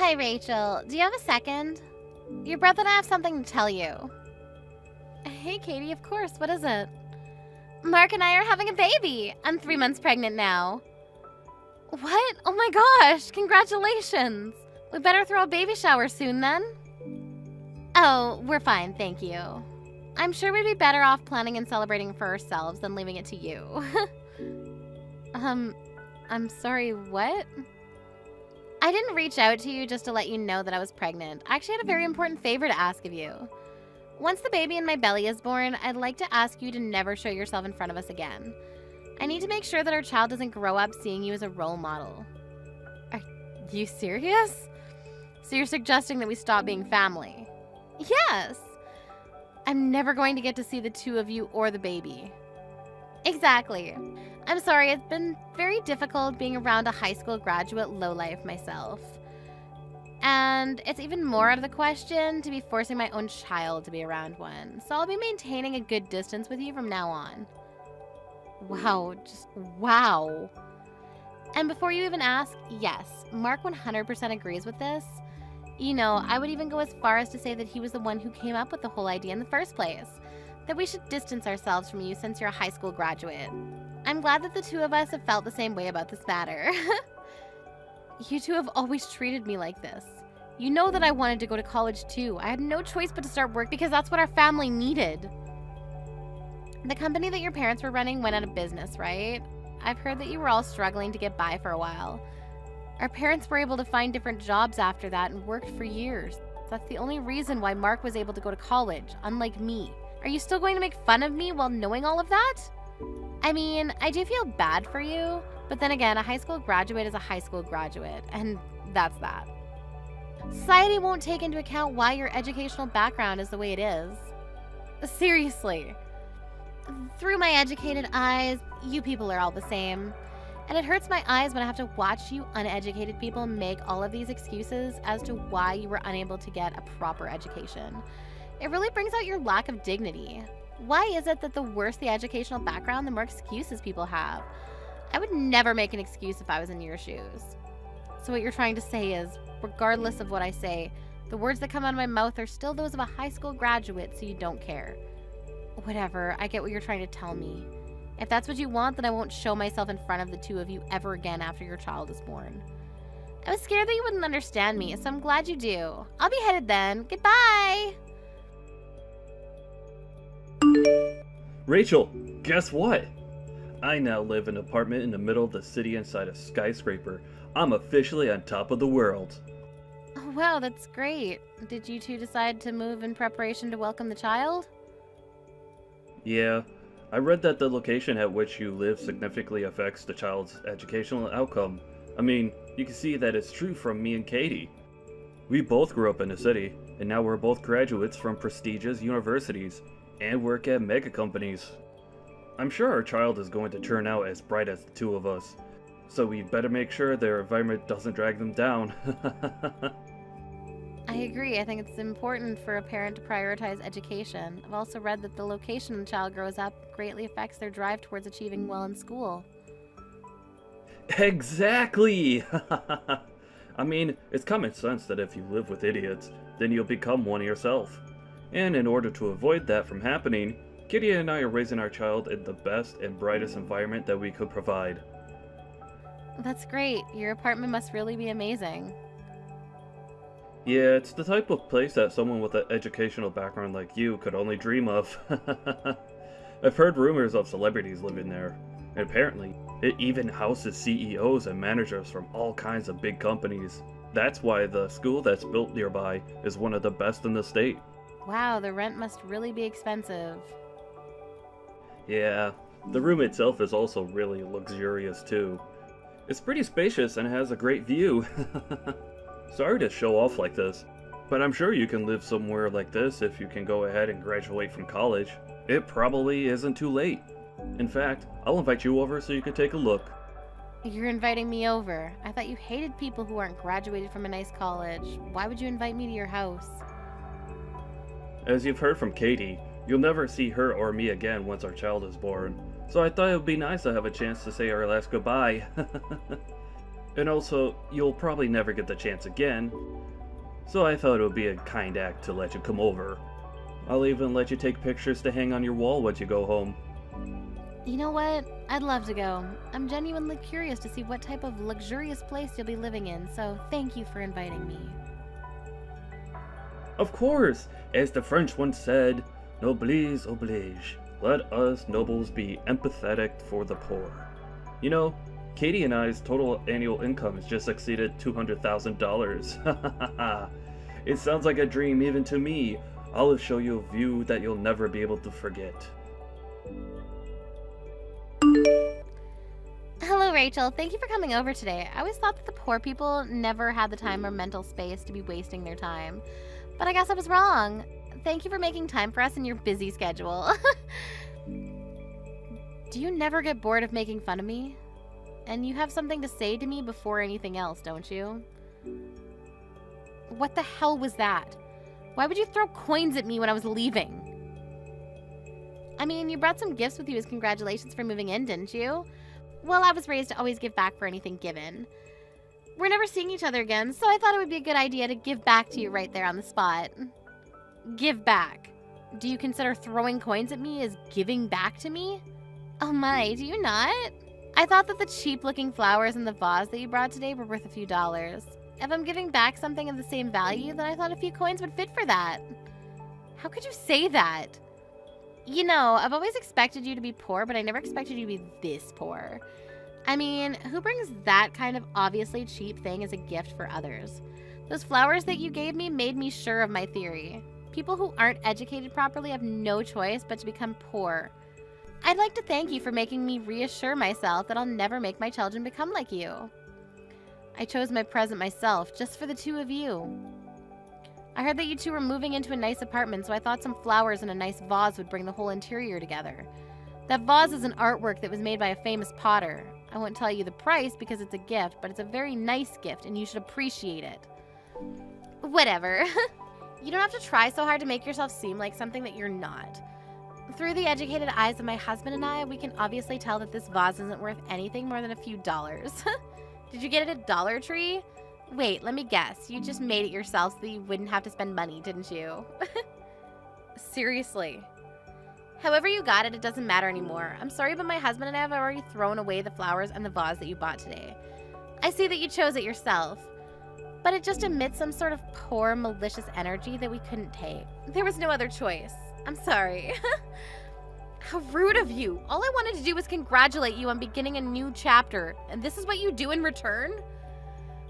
Hi, Rachel. Do you have a second? Your brother and I have something to tell you. Hey, Katie, of course. What is it? Mark and I are having a baby. I'm 3 months pregnant now. What? Oh my gosh, congratulations. We better throw a baby shower soon then. Oh, we're fine, thank you. I'm sure we'd be better off planning and celebrating for ourselves than leaving it to you. I'm sorry, what? I didn't reach out to you just to let you know that I was pregnant. I actually had a very important favor to ask of you. Once the baby in my belly is born, I'd like to ask you to never show yourself in front of us again. I need to make sure that our child doesn't grow up seeing you as a role model. Are you serious? So you're suggesting that we stop being family? Yes! I'm never going to get to see the two of you or the baby. Exactly. I'm sorry, it's been very difficult being around a high school graduate lowlife myself. And it's even more out of the question to be forcing my own child to be around one. So I'll be maintaining a good distance with you from now on. Wow, just wow. And before you even ask, yes, Mark 100% agrees with this. You know, I would even go as far as to say that he was the one who came up with the whole idea in the first place. That we should distance ourselves from you since you're a high school graduate. I'm glad that the two of us have felt the same way about this matter. You two have always treated me like this. You know that I wanted to go to college too. I had no choice but to start work because that's what our family needed. The company that your parents were running went out of business, right? I've heard that you were all struggling to get by for a while. Our parents were able to find different jobs after that and worked for years. That's the only reason why Mark was able to go to college, unlike me. Are you still going to make fun of me while knowing all of that? I mean, I do feel bad for you, but then again, a high school graduate is a high school graduate, and that's that. Society won't take into account why your educational background is the way it is. Seriously. Through my educated eyes, you people are all the same. And it hurts my eyes when I have to watch you uneducated people make all of these excuses as to why you were unable to get a proper education. It really brings out your lack of dignity. Why is it that the worse the educational background, the more excuses people have? I would never make an excuse if I was in your shoes. So what you're trying to say is, regardless of what I say, the words that come out of my mouth are still those of a high school graduate, so you don't care. Whatever, I get what you're trying to tell me. If that's what you want, then I won't show myself in front of the two of you ever again after your child is born. I was scared that you wouldn't understand me, so I'm glad you do. I'll be headed then. Goodbye! Rachel, guess what? I now live in an apartment in the middle of the city inside a skyscraper. I'm officially on top of the world. Oh, wow, that's great. Did you two decide to move in preparation to welcome the child? Yeah, I read that the location at which you live significantly affects the child's educational outcome. I mean, you can see that it's true from me and Katie. We both grew up in the city, and now we're both graduates from prestigious universities, and work at mega companies. I'm sure our child is going to turn out as bright as the two of us, so we better make sure their environment doesn't drag them down. I agree. I think it's important for a parent to prioritize education. I've also read that the location the child grows up greatly affects their drive towards achieving well in school. Exactly! I mean, it's common sense that if you live with idiots, then you'll become one yourself. And in order to avoid that from happening, Kitty and I are raising our child in the best and brightest environment that we could provide. That's great. Your apartment must really be amazing. Yeah, it's the type of place that someone with an educational background like you could only dream of. I've heard rumors of celebrities living there, and apparently, it even houses CEOs and managers from all kinds of big companies. That's why the school that's built nearby is one of the best in the state. Wow, the rent must really be expensive. Yeah, the room itself is also really luxurious too. It's pretty spacious and has a great view. Sorry to show off like this, but I'm sure you can live somewhere like this if you can go ahead and graduate from college. It probably isn't too late. In fact, I'll invite you over so you can take a look. You're inviting me over. I thought you hated people who aren't graduated from a nice college. Why would you invite me to your house? As you've heard from Katie, you'll never see her or me again once our child is born. So I thought it would be nice to have a chance to say our last goodbye. And also, you'll probably never get the chance again, so I thought it would be a kind act to let you come over. I'll even let you take pictures to hang on your wall once you go home. You know what? I'd love to go. I'm genuinely curious to see what type of luxurious place you'll be living in, so thank you for inviting me. Of course! As the French once said, noblesse oblige. Let us nobles be empathetic for the poor. You know, Katie and I's total annual income has just exceeded $200,000. It sounds like a dream even to me. I'll show you a view that you'll never be able to forget. Hello, Rachel. Thank you for coming over today. I always thought that the poor people never had the time or mental space to be wasting their time. But I guess I was wrong. Thank you for making time for us in your busy schedule. Do you never get bored of making fun of me? And you have something to say to me before anything else, don't you? What the hell was that? Why would you throw coins at me when I was leaving? I mean, you brought some gifts with you as congratulations for moving in, didn't you? Well, I was raised to always give back for anything given. We're never seeing each other again, so I thought it would be a good idea to give back to you right there on the spot. Give back. Do you consider throwing coins at me as giving back to me? Oh my, do you not? I thought that the cheap-looking flowers in the vase that you brought today were worth a few dollars. If I'm giving back something of the same value, then I thought a few coins would fit for that. How could you say that? You know, I've always expected you to be poor, but I never expected you to be this poor. I mean, who brings that kind of obviously cheap thing as a gift for others? Those flowers that you gave me made me sure of my theory. People who aren't educated properly have no choice but to become poor. I'd like to thank you for making me reassure myself that I'll never make my children become like you. I chose my present myself, just for the two of you. I heard that you two were moving into a nice apartment, so I thought some flowers and a nice vase would bring the whole interior together. That vase is an artwork that was made by a famous potter. I won't tell you the price because it's a gift, but it's a very nice gift and you should appreciate it. Whatever. You don't have to try so hard to make yourself seem like something that you're not. Through the educated eyes of my husband and I, we can obviously tell that this vase isn't worth anything more than a few dollars. Did you get it at Dollar Tree? Wait, let me guess. You just made it yourself so that you wouldn't have to spend money, didn't you? Seriously. However you got it, it doesn't matter anymore. I'm sorry, but my husband and I have already thrown away the flowers and the vase that you bought today. I see that you chose it yourself, but it just emits some sort of poor, malicious energy that we couldn't take. There was no other choice. I'm sorry. How rude of you. All I wanted to do was congratulate you on beginning a new chapter, and this is what you do in return?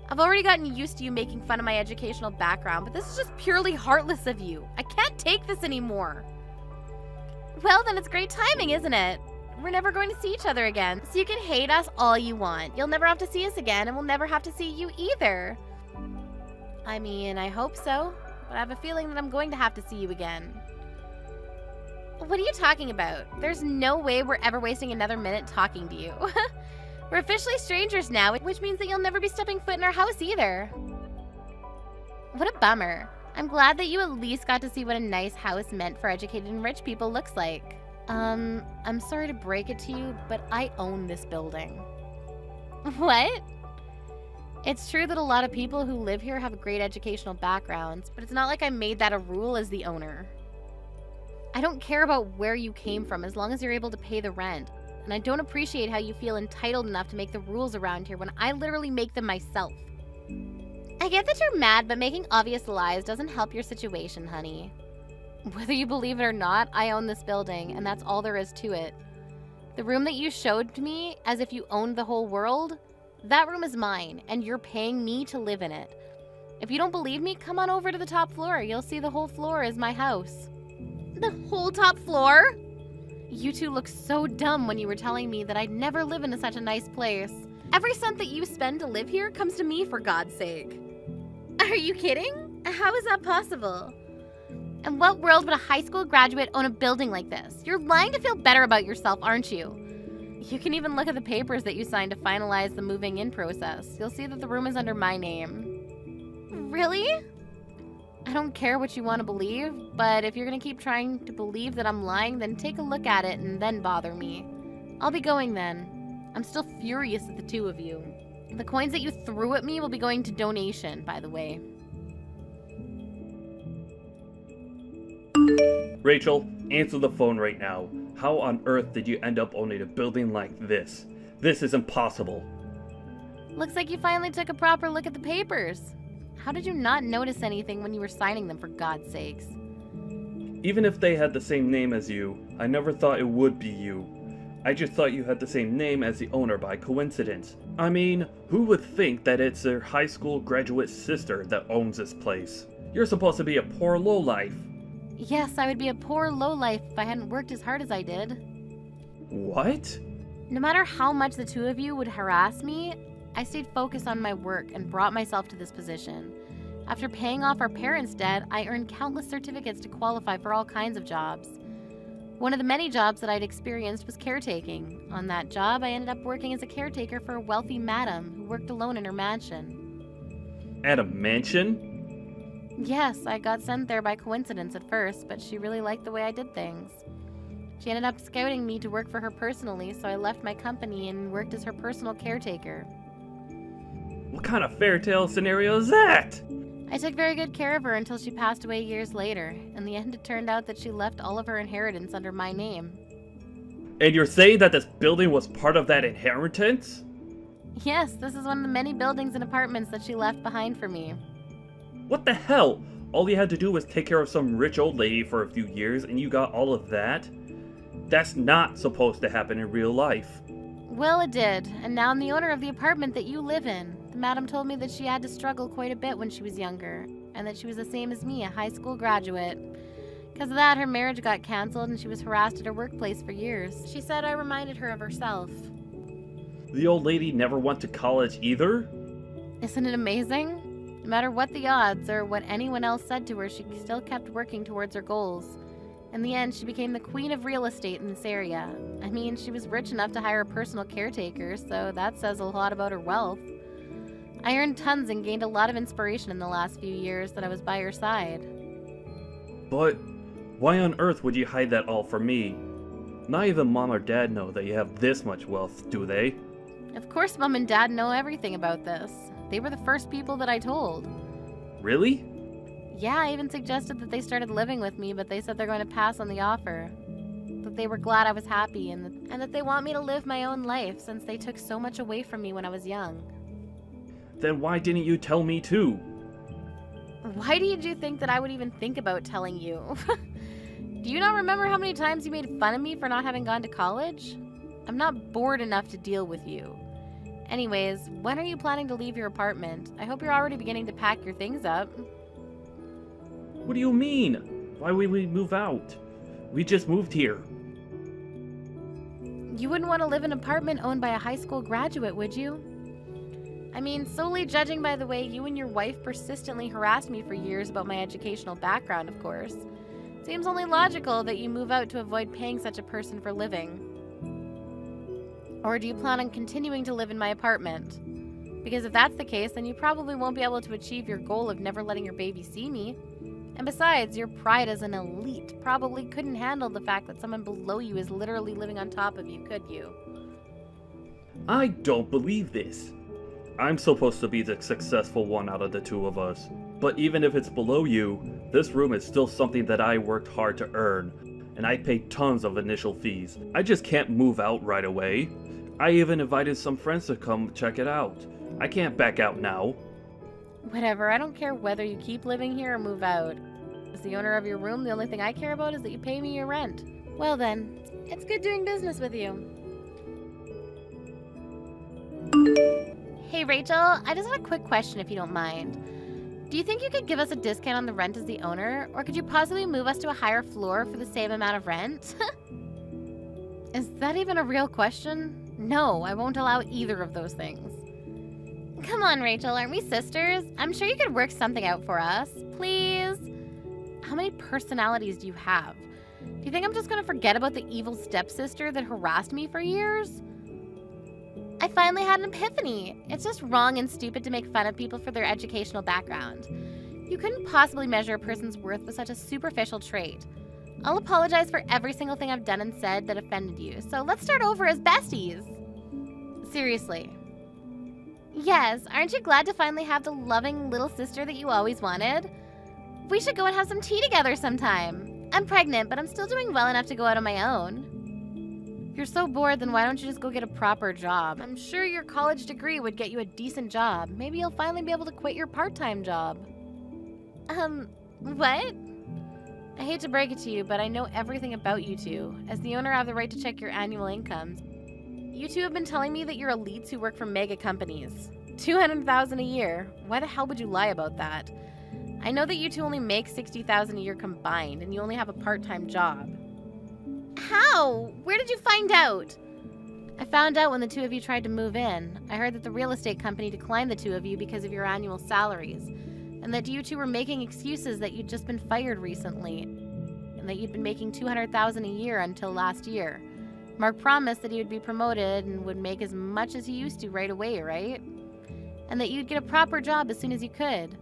I've already gotten used to you making fun of my educational background, but this is just purely heartless of you. I can't take this anymore. Well, then it's great timing, isn't it? We're never going to see each other again, so you can hate us all you want. You'll never have to see us again, and we'll never have to see you either. I mean, I hope so, but I have a feeling that I'm going to have to see you again. What are you talking about? There's no way we're ever wasting another minute talking to you. We're officially strangers now, which means that you'll never be stepping foot in our house either. What a bummer. I'm glad that you at least got to see what a nice house meant for educated and rich people looks like. I'm sorry to break it to you, but I own this building. What? It's true that a lot of people who live here have great educational backgrounds, but it's not like I made that a rule as the owner. I don't care about where you came from as long as you're able to pay the rent. And I don't appreciate how you feel entitled enough to make the rules around here when I literally make them myself. I get that you're mad, but making obvious lies doesn't help your situation, honey. Whether you believe it or not, I own this building, and that's all there is to it. The room that you showed to me, as if you owned the whole world, that room is mine, and you're paying me to live in it. If you don't believe me, come on over to the top floor. You'll see the whole floor is my house. The whole top floor? You two looked so dumb when you were telling me that I'd never live in such a nice place. Every cent that you spend to live here comes to me, for God's sake. Are you kidding? How is that possible? In what world would a high school graduate own a building like this? You're lying to feel better about yourself, aren't you? You can even look at the papers that you signed to finalize the moving in process. You'll see that the room is under my name. Really? I don't care what you want to believe, but if you're going to keep trying to believe that I'm lying, then take a look at it and then bother me. I'll be going then. I'm still furious at the two of you. The coins that you threw at me will be going to donation, by the way. Rachel, answer the phone right now. How on earth did you end up owning a building like this? This is impossible. Looks like you finally took a proper look at the papers. How did you not notice anything when you were signing them, for God's sakes? Even if they had the same name as you, I never thought it would be you. I just thought you had the same name as the owner by coincidence. I mean, who would think that it's their high school graduate sister that owns this place? You're supposed to be a poor lowlife. Yes, I would be a poor lowlife if I hadn't worked as hard as I did. What? No matter how much the two of you would harass me, I stayed focused on my work and brought myself to this position. After paying off our parents' debt, I earned countless certificates to qualify for all kinds of jobs. One of the many jobs that I'd experienced was caretaking. On that job, I ended up working as a caretaker for a wealthy madam who worked alone in her mansion. At a mansion? Yes, I got sent there by coincidence at first, but she really liked the way I did things. She ended up scouting me to work for her personally, so I left my company and worked as her personal caretaker. What kind of fairy tale scenario is that? I took very good care of her until she passed away years later. In the end, it turned out that she left all of her inheritance under my name. And you're saying that this building was part of that inheritance? Yes, this is one of the many buildings and apartments that she left behind for me. What the hell? All you had to do was take care of some rich old lady for a few years and you got all of that? That's not supposed to happen in real life. Well, it did, and now I'm the owner of the apartment that you live in. The madam told me that she had to struggle quite a bit when she was younger, and that she was the same as me, a high school graduate. Because of that, her marriage got canceled and she was harassed at her workplace for years. She said I reminded her of herself. The old lady never went to college either? Isn't it amazing? No matter what the odds or what anyone else said to her, she still kept working towards her goals. In the end, she became the queen of real estate in this area. I mean, she was rich enough to hire a personal caretaker, so that says a lot about her wealth. I earned tons and gained a lot of inspiration in the last few years that I was by her side. But why on earth would you hide that all from me? Not even Mom or Dad know that you have this much wealth, do they? Of course Mom and Dad know everything about this. They were the first people that I told. Really? Yeah, I even suggested that they started living with me, but they said they're going to pass on the offer. That they were glad I was happy and that they want me to live my own life since they took so much away from me when I was young. Then why didn't you tell me too? Why did you think that I would even think about telling you? Do you not remember how many times you made fun of me for not having gone to college? I'm not bored enough to deal with you. Anyways, when are you planning to leave your apartment? I hope you're already beginning to pack your things up. What do you mean? Why would we move out? We just moved here. You wouldn't want to live in an apartment owned by a high school graduate, would you? I mean, solely judging by the way you and your wife persistently harassed me for years about my educational background, of course. Seems only logical that you move out to avoid paying such a person for living. Or do you plan on continuing to live in my apartment? Because if that's the case, then you probably won't be able to achieve your goal of never letting your baby see me. And besides, your pride as an elite probably couldn't handle the fact that someone below you is literally living on top of you, could you? I don't believe this. I'm supposed to be the successful one out of the two of us. But even if it's below you, this room is still something that I worked hard to earn. And I paid tons of initial fees. I just can't move out right away. I even invited some friends to come check it out. I can't back out now. Whatever, I don't care whether you keep living here or move out. As the owner of your room, the only thing I care about is that you pay me your rent. Well then, it's good doing business with you. Hey Rachel, I just have a quick question if you don't mind. Do you think you could give us a discount on the rent as the owner, or could you possibly move us to a higher floor for the same amount of rent? Is that even a real question? No, I won't allow either of those things. Come on, Rachel, aren't we sisters? I'm sure you could work something out for us. Please? How many personalities do you have? Do you think I'm just going to forget about the evil stepsister that harassed me for years? I finally had an epiphany. It's just wrong and stupid to make fun of people for their educational background. You couldn't possibly measure a person's worth with such a superficial trait. I'll apologize for every single thing I've done and said that offended you, so let's start over as besties. Seriously. Yes, aren't you glad to finally have the loving little sister that you always wanted? We should go and have some tea together sometime. I'm pregnant, but I'm still doing well enough to go out on my own. If you're so bored, then why don't you just go get a proper job? I'm sure your college degree would get you a decent job. Maybe you'll finally be able to quit your part-time job. What? I hate to break it to you, but I know everything about you two. As the owner, I have the right to check your annual incomes. You two have been telling me that you're elites who work for mega companies. $200,000 a year. Why the hell would you lie about that? I know that you two only make $60,000 a year combined, and you only have a part-time job. How? Where did you find out? I found out when the two of you tried to move in. I heard that the real estate company declined the two of you because of your annual salaries, and that you two were making excuses that you'd just been fired recently, and that you'd been making $200,000 a year until last year. Mark promised that he would be promoted and would make as much as he used to right away, right? And that you'd get a proper job as soon as you could.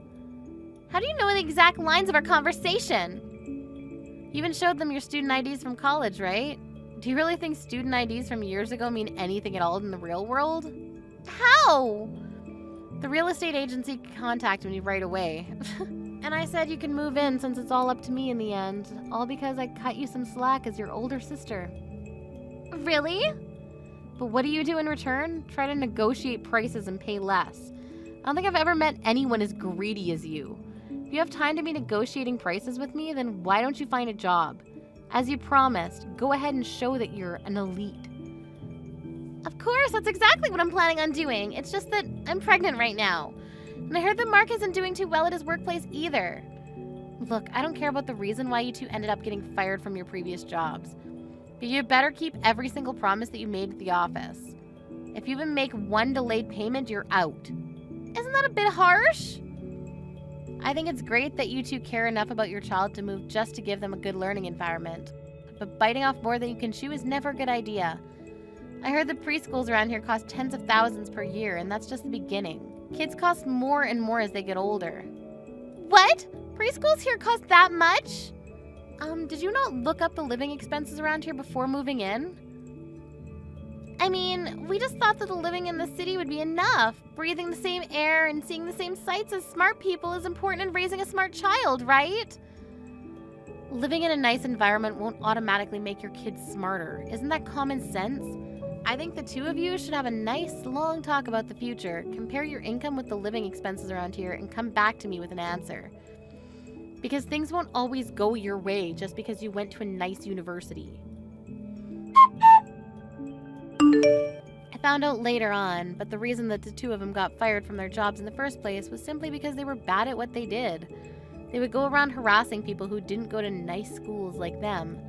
How do you know the exact lines of our conversation? You even showed them your student IDs from college, right? Do you really think student IDs from years ago mean anything at all in the real world? How? The real estate agency contacted me right away. And I said you can move in since it's all up to me in the end. All because I cut you some slack as your older sister. Really? But what do you do in return? Try to negotiate prices and pay less. I don't think I've ever met anyone as greedy as you. If you have time to be negotiating prices with me, then why don't you find a job? As you promised, go ahead and show that you're an elite. Of course, that's exactly what I'm planning on doing. It's just that I'm pregnant right now. And I heard that Mark isn't doing too well at his workplace either. Look, I don't care about the reason why you two ended up getting fired from your previous jobs. But you better keep every single promise that you made at the office. If you even make one delayed payment, you're out. Isn't that a bit harsh? I think it's great that you two care enough about your child to move just to give them a good learning environment. But biting off more than you can chew is never a good idea. I heard the preschools around here cost tens of thousands per year, and that's just the beginning. Kids cost more and more as they get older. What? Preschools here cost that much? Did you not look up the living expenses around here before moving in? I mean, we just thought that the living in the city would be enough. Breathing the same air and seeing the same sights as smart people is important in raising a smart child, right? Living in a nice environment won't automatically make your kids smarter. Isn't that common sense? I think the two of you should have a nice, long talk about the future, compare your income with the living expenses around here, and come back to me with an answer. Because things won't always go your way just because you went to a nice university. I found out later on, but the reason that the two of them got fired from their jobs in the first place was simply because they were bad at what they did. They would go around harassing people who didn't go to nice schools like them,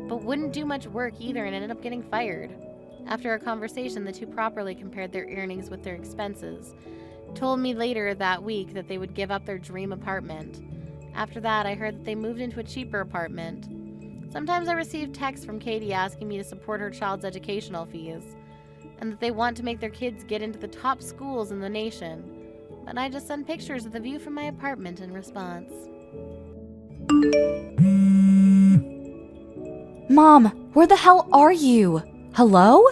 but wouldn't do much work either and ended up getting fired. After a conversation, the two properly compared their earnings with their expenses. Told me later that week that they would give up their dream apartment. After that, I heard that they moved into a cheaper apartment. Sometimes I receive texts from Katie asking me to support her child's educational fees, and that they want to make their kids get into the top schools in the nation. But I just send pictures of the view from my apartment in response. Mom, where the hell are you? Hello?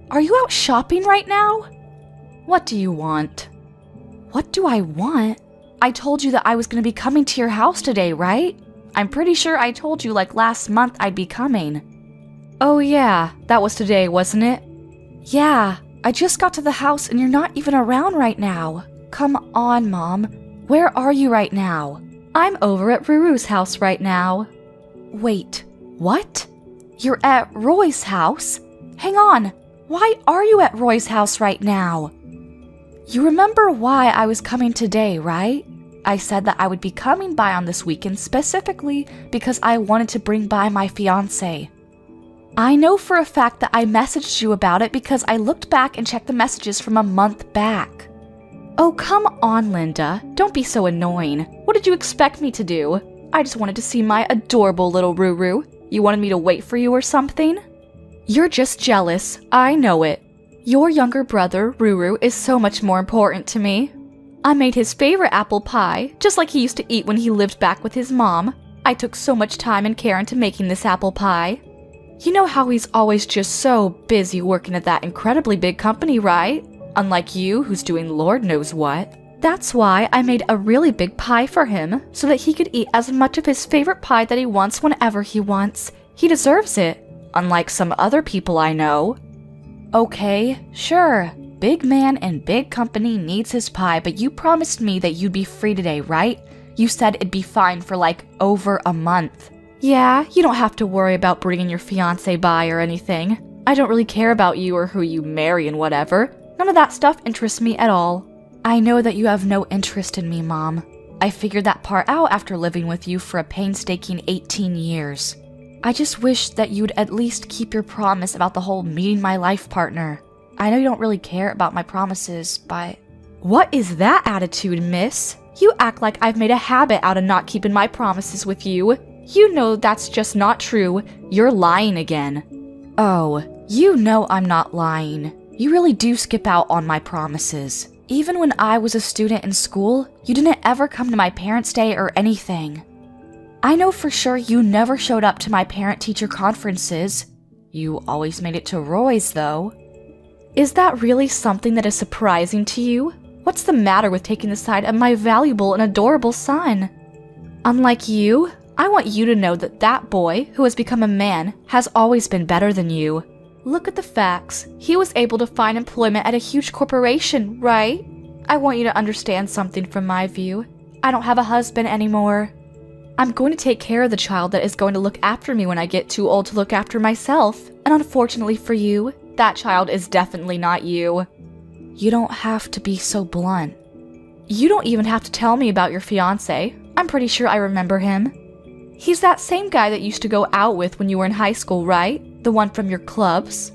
Are you out shopping right now? What do you want? What do I want? I told you that I was going to be coming to your house today, right? I'm pretty sure I told you like last month I'd be coming. Oh yeah, that was today, wasn't it? Yeah, I just got to the house and you're not even around right now. Come on, Mom. Where are you right now? I'm over at Ruru's house right now. Wait, what? You're at Roy's house? Hang on, why are you at Roy's house right now? You remember why I was coming today, right? I said that I would be coming by on this weekend specifically because I wanted to bring by my fiancé. I know for a fact that I messaged you about it because I looked back and checked the messages from a month back. Oh, come on, Linda. Don't be so annoying. What did you expect me to do? I just wanted to see my adorable little Ruru. You wanted me to wait for you or something? You're just jealous. I know it. Your younger brother, Ruru, is so much more important to me. I made his favorite apple pie, just like he used to eat when he lived back with his mom. I took so much time and care into making this apple pie. You know how he's always just so busy working at that incredibly big company, right? unlike you, who's doing Lord knows what. That's why I made a really big pie for him, so that he could eat as much of his favorite pie that he wants whenever he wants. He deserves it, unlike some other people I know. Okay, sure, big man and big company needs his pie, but you promised me that you'd be free today, right? You said it'd be fine for like over a month. Yeah, you don't have to worry about bringing your fiancé by or anything. I don't really care about you or who you marry and whatever. None of that stuff interests me at all. I know that you have no interest in me, Mom. I figured that part out after living with you for a painstaking 18 years. I just wish that you'd at least keep your promise about the whole meeting my life partner. I know you don't really care about my promises, but... What is that attitude, miss? You act like I've made a habit out of not keeping my promises with you. You know that's just not true. You're lying again. Oh, you know I'm not lying. You really do skip out on my promises. Even when I was a student in school, you didn't ever come to my parents' day or anything. I know for sure you never showed up to my parent-teacher conferences. You always made it to Roy's, though. Is that really something that is surprising to you? What's the matter with taking the side of my valuable and adorable son? Unlike you, I want you to know that that boy, who has become a man, has always been better than you. Look at the facts. He was able to find employment at a huge corporation, right? I want you to understand something from my view. I don't have a husband anymore. I'm going to take care of the child that is going to look after me when I get too old to look after myself. And unfortunately for you, that child is definitely not you. You don't have to be so blunt. You don't even have to tell me about your fiancé. I'm pretty sure I remember him. He's that same guy that you used to go out with when you were in high school, right? The one from your clubs.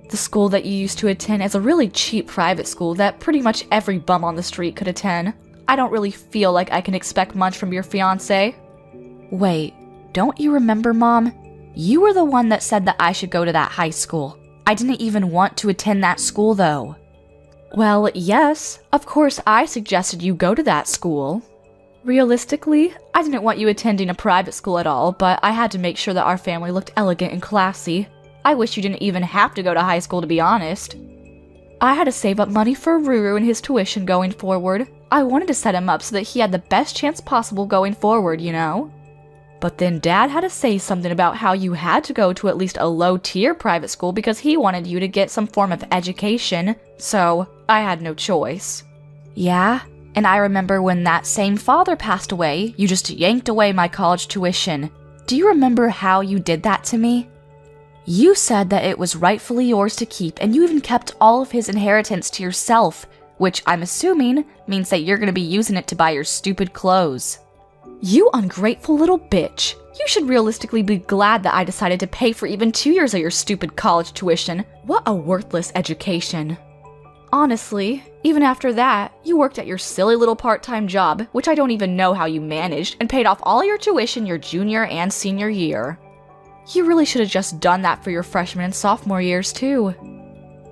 The school that you used to attend is a really cheap private school that pretty much every bum on the street could attend. I don't really feel like I can expect much from your fiancé. Wait, don't you remember, Mom? You were the one that said that I should go to that high school. I didn't even want to attend that school, though. Well, yes, of course I suggested you go to that school. Realistically, I didn't want you attending a private school at all, but I had to make sure that our family looked elegant and classy. I wish you didn't even have to go to high school, to be honest. I had to save up money for Ruru and his tuition going forward. I wanted to set him up so that he had the best chance possible going forward, you know? But then Dad had to say something about how you had to go to at least a low-tier private school because he wanted you to get some form of education, so I had no choice. Yeah? And I remember when that same father passed away, you just yanked away my college tuition. Do you remember how you did that to me? You said that it was rightfully yours to keep, and you even kept all of his inheritance to yourself, which I'm assuming means that you're going to be using it to buy your stupid clothes. You ungrateful little bitch. You should realistically be glad that I decided to pay for even 2 years of your stupid college tuition. What a worthless education. Honestly, even after that, you worked at your silly little part-time job, which I don't even know how you managed, and paid off all your tuition your junior and senior year. You really should have just done that for your freshman and sophomore years, too.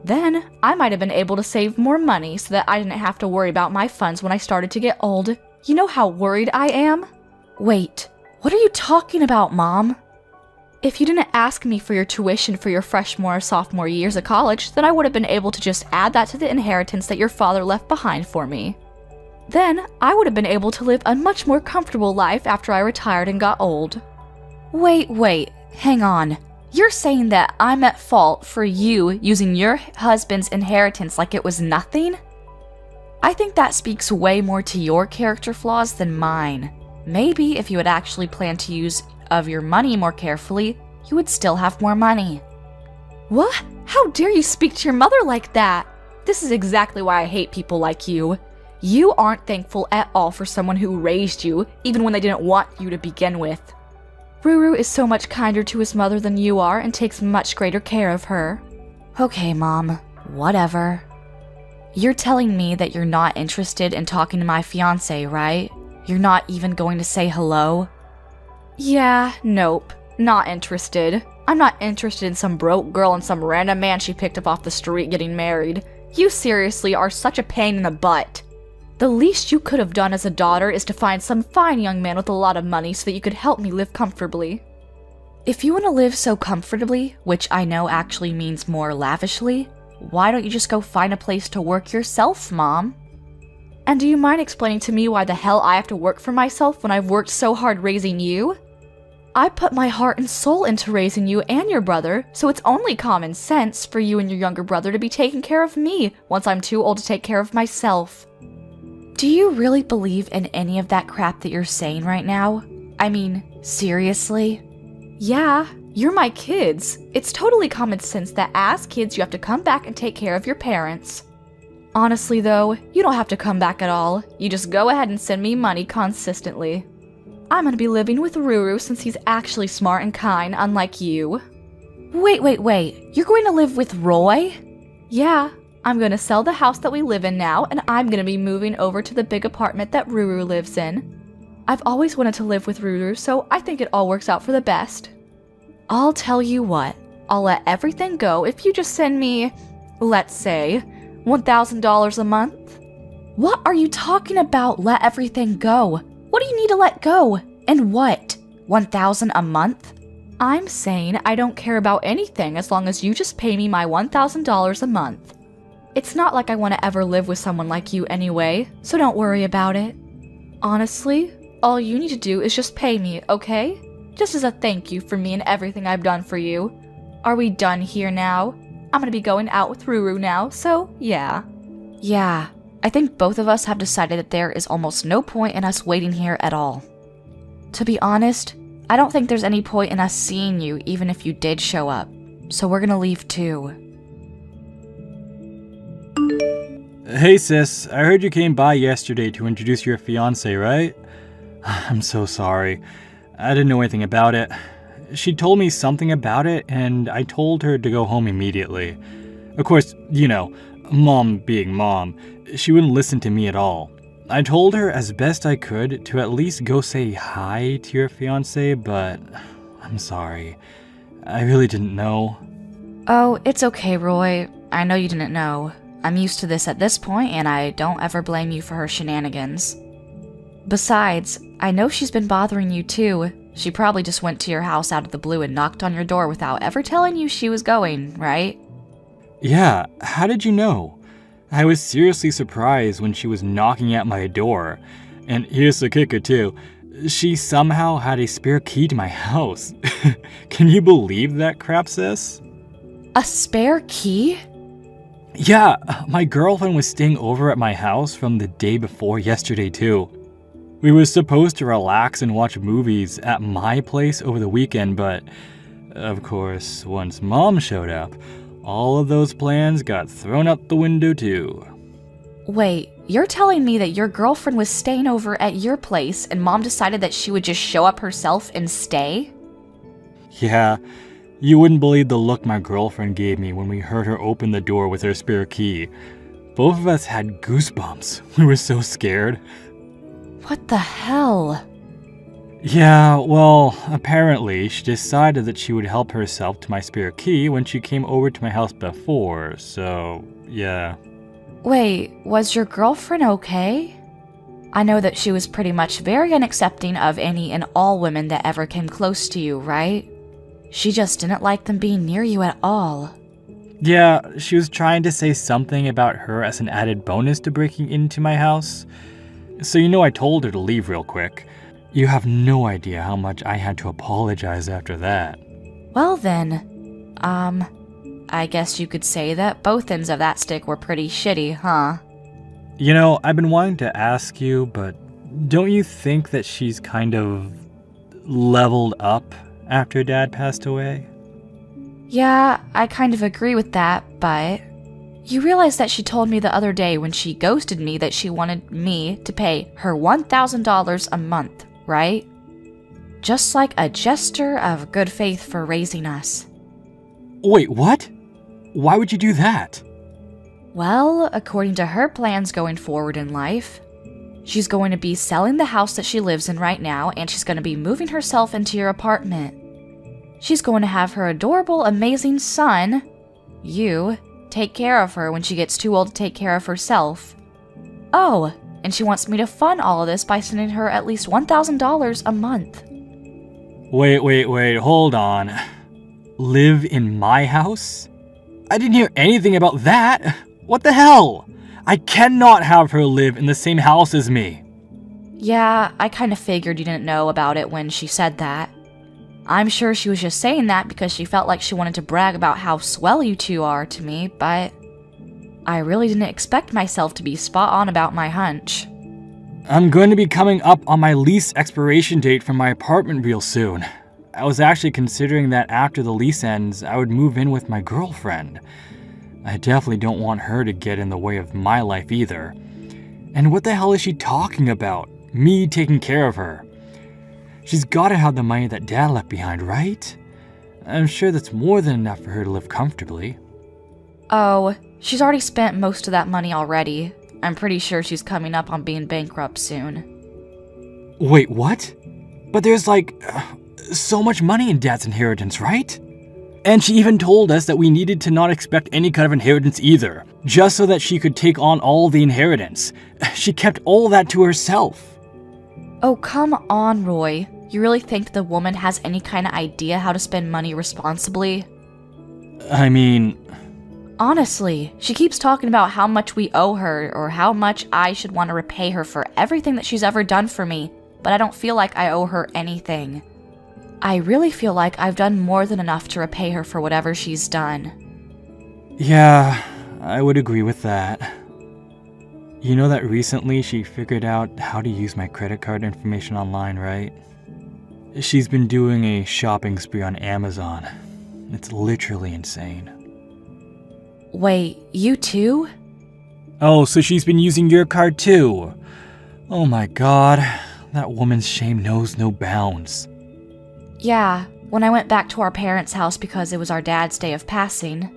Then, I might have been able to save more money so that I didn't have to worry about my funds when I started to get old. You know how worried I am? Wait, what are you talking about, Mom? If you didn't ask me for your tuition for your freshman or sophomore years of college, then I would have been able to just add that to the inheritance that your father left behind for me. Then, I would have been able to live a much more comfortable life after I retired and got old. Wait, hang on. You're saying that I'm at fault for you using your husband's inheritance like it was nothing? I think that speaks way more to your character flaws than mine. Maybe if you had actually planned to use of your money more carefully, you would still have more money. What? How dare you speak to your mother like that? This is exactly why I hate people like you. You aren't thankful at all for someone who raised you, even when they didn't want you to begin with. Ruru is so much kinder to his mother than you are and takes much greater care of her. Okay, Mom. Whatever. You're telling me that you're not interested in talking to my fiancé, right? You're not even going to say hello? Yeah, nope. Not interested. I'm not interested in some broke girl and some random man she picked up off the street getting married. You seriously are such a pain in the butt. The least you could have done as a daughter is to find some fine young man with a lot of money so that you could help me live comfortably. If you want to live so comfortably, which I know actually means more lavishly, why don't you just go find a place to work yourself, Mom? And do you mind explaining to me why the hell I have to work for myself when I've worked so hard raising you? I put my heart and soul into raising you and your brother, so it's only common sense for you and your younger brother to be taking care of me once I'm too old to take care of myself. Do you really believe in any of that crap that you're saying right now? I mean, seriously? Yeah, you're my kids. It's totally common sense that as kids you have to come back and take care of your parents. Honestly though, you don't have to come back at all. You just go ahead and send me money consistently. I'm gonna be living with Ruru since he's actually smart and kind, unlike you. Wait. You're going to live with Roy? Yeah, I'm gonna sell the house that we live in now, and I'm gonna be moving over to the big apartment that Ruru lives in. I've always wanted to live with Ruru, so I think it all works out for the best. I'll tell you what, I'll let everything go if you just send me, let's say, $1,000 a month. What are you talking about, let everything go? What do you need to let go? And what? $1,000 a month? I'm saying I don't care about anything as long as you just pay me my $1,000 a month. It's not like I want to ever live with someone like you anyway, so don't worry about it. Honestly, all you need to do is just pay me, okay? Just as a thank you for me and everything I've done for you. Are we done here now? I'm gonna be going out with Ruru now, so yeah. Yeah. I think both of us have decided that there is almost no point in us waiting here at all. To be honest, I don't think there's any point in us seeing you even if you did show up. So we're gonna leave too. Hey sis, I heard you came by yesterday to introduce your fiancé, right? I'm so sorry. I didn't know anything about it. She told me something about it and I told her to go home immediately. Of course, you know, Mom being Mom, she wouldn't listen to me at all. I told her as best I could to at least go say hi to your fiancé, but I'm sorry. I really didn't know. Oh, it's okay, Roy. I know you didn't know. I'm used to this at this point, and I don't ever blame you for her shenanigans. Besides, I know she's been bothering you too. She probably just went to your house out of the blue and knocked on your door without ever telling you she was going, right? Yeah, how did you know? I was seriously surprised when she was knocking at my door. And here's the kicker too. She somehow had a spare key to my house. Can you believe that crap, sis? A spare key? Yeah, my girlfriend was staying over at my house from the day before yesterday too. We were supposed to relax and watch movies at my place over the weekend, but of course, once Mom showed up, all of those plans got thrown out the window too. Wait, you're telling me that your girlfriend was staying over at your place and Mom decided that she would just show up herself and stay? Yeah, you wouldn't believe the look my girlfriend gave me when we heard her open the door with her spare key. Both of us had goosebumps. We were so scared. What the hell? Yeah, well, apparently she decided that she would help herself to my spare key when she came over to my house before, so yeah. Wait, was your girlfriend okay? I know that she was pretty much very unaccepting of any and all women that ever came close to you, right? She just didn't like them being near you at all. Yeah, she was trying to say something about her as an added bonus to breaking into my house. So you know I told her to leave real quick. You have no idea how much I had to apologize after that. Well then, I guess you could say that both ends of that stick were pretty shitty, huh? You know, I've been wanting to ask you, but don't you think that she's kind of leveled up after Dad passed away? Yeah, I kind of agree with that, but you realize that she told me the other day when she ghosted me that she wanted me to pay her $1,000 a month, right? Just like a gesture of good faith for raising us. Wait, what? Why would you do that? Well, according to her plans going forward in life, she's going to be selling the house that she lives in right now, and she's going to be moving herself into your apartment. She's going to have her adorable, amazing son, you, take care of her when she gets too old to take care of herself. Oh, and she wants me to fund all of this by sending her at least $1,000 a month. Wait, hold on. Live in my house? I didn't hear anything about that. What the hell? I cannot have her live in the same house as me. Yeah, I kind of figured you didn't know about it when she said that. I'm sure she was just saying that because she felt like she wanted to brag about how swell you two are to me, but I really didn't expect myself to be spot on about my hunch. I'm going to be coming up on my lease expiration date for my apartment real soon. I was actually considering that after the lease ends, I would move in with my girlfriend. I definitely don't want her to get in the way of my life either. And what the hell is she talking about? Me taking care of her. She's gotta have the money that Dad left behind, right? I'm sure that's more than enough for her to live comfortably. Oh, she's already spent most of that money already. I'm pretty sure she's coming up on being bankrupt soon. Wait, what? But there's so much money in Dad's inheritance, right? And she even told us that we needed to not expect any kind of inheritance either, just so that she could take on all the inheritance. She kept all that to herself. Oh, come on, Roy. You really think the woman has any kind of idea how to spend money responsibly? I mean... Honestly, she keeps talking about how much we owe her or how much I should want to repay her for everything that she's ever done for me, but I don't feel like I owe her anything. I really feel like I've done more than enough to repay her for whatever she's done. Yeah, I would agree with that. You know that recently she figured out how to use my credit card information online, right? She's been doing a shopping spree on Amazon. It's literally insane. Wait, you too? Oh, so she's been using your card too? Oh my god, that woman's shame knows no bounds. Yeah, when I went back to our parents' house because it was our dad's day of passing,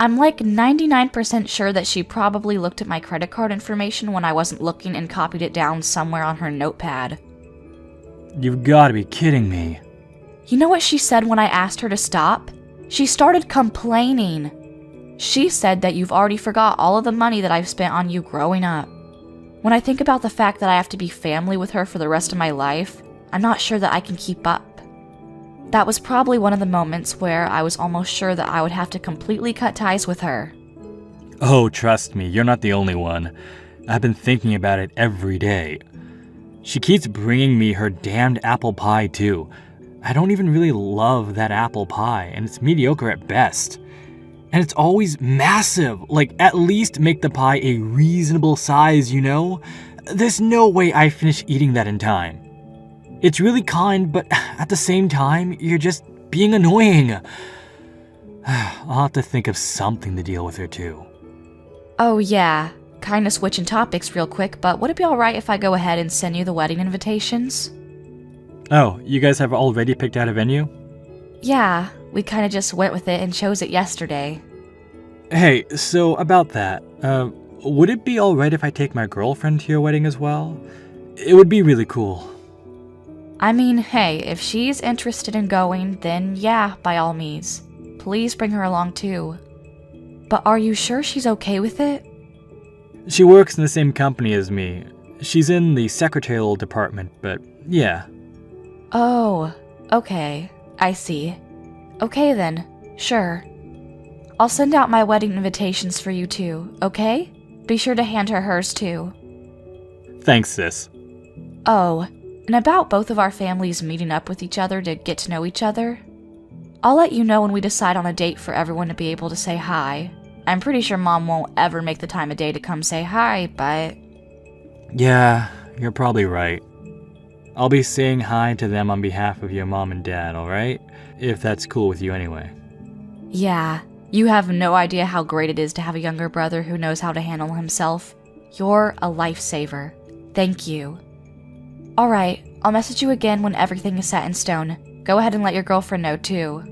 I'm like 99% sure that she probably looked at my credit card information when I wasn't looking and copied it down somewhere on her notepad. You've gotta be kidding me. You know what she said when I asked her to stop? She started complaining. She said that you've already forgot all of the money that I've spent on you growing up. When I think about the fact that I have to be family with her for the rest of my life, I'm not sure that I can keep up. That was probably one of the moments where I was almost sure that I would have to completely cut ties with her. Oh, trust me, you're not the only one. I've been thinking about it every day. She keeps bringing me her damned apple pie, too. I don't even really love that apple pie, and it's mediocre at best. And it's always massive, at least make the pie a reasonable size, you know? There's no way I finish eating that in time. It's really kind, but at the same time, you're just being annoying. I'll have to think of something to deal with her too. Oh yeah, kinda switching topics real quick, but would it be alright if I go ahead and send you the wedding invitations? Oh, you guys have already picked out a venue? Yeah, we kinda just went with it and chose it yesterday. Hey, so about that, would it be alright if I take my girlfriend to your wedding as well? It would be really cool. I mean, hey, if she's interested in going, then yeah, by all means. Please bring her along too. But are you sure she's okay with it? She works in the same company as me. She's in the secretarial department, but yeah. Oh, okay. I see. Okay then, sure. I'll send out my wedding invitations for you too, okay? Be sure to hand her hers too. Thanks, sis. Oh, and about both of our families meeting up with each other to get to know each other, I'll let you know when we decide on a date for everyone to be able to say hi. I'm pretty sure Mom won't ever make the time of day to come say hi, but... Yeah, you're probably right. I'll be saying hi to them on behalf of your mom and dad, alright? If that's cool with you anyway. Yeah, you have no idea how great it is to have a younger brother who knows how to handle himself. You're a lifesaver. Thank you. Alright, I'll message you again when everything is set in stone. Go ahead and let your girlfriend know too.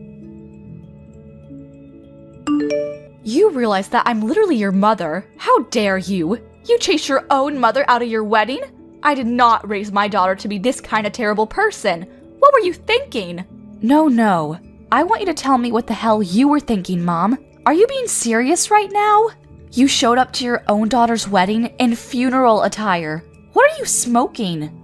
You realize that I'm literally your mother. How dare you? You chased your own mother out of your wedding? I did not raise my daughter to be this kind of terrible person. What were you thinking? No. I want you to tell me what the hell you were thinking, Mom. Are you being serious right now? You showed up to your own daughter's wedding in funeral attire. What are you smoking?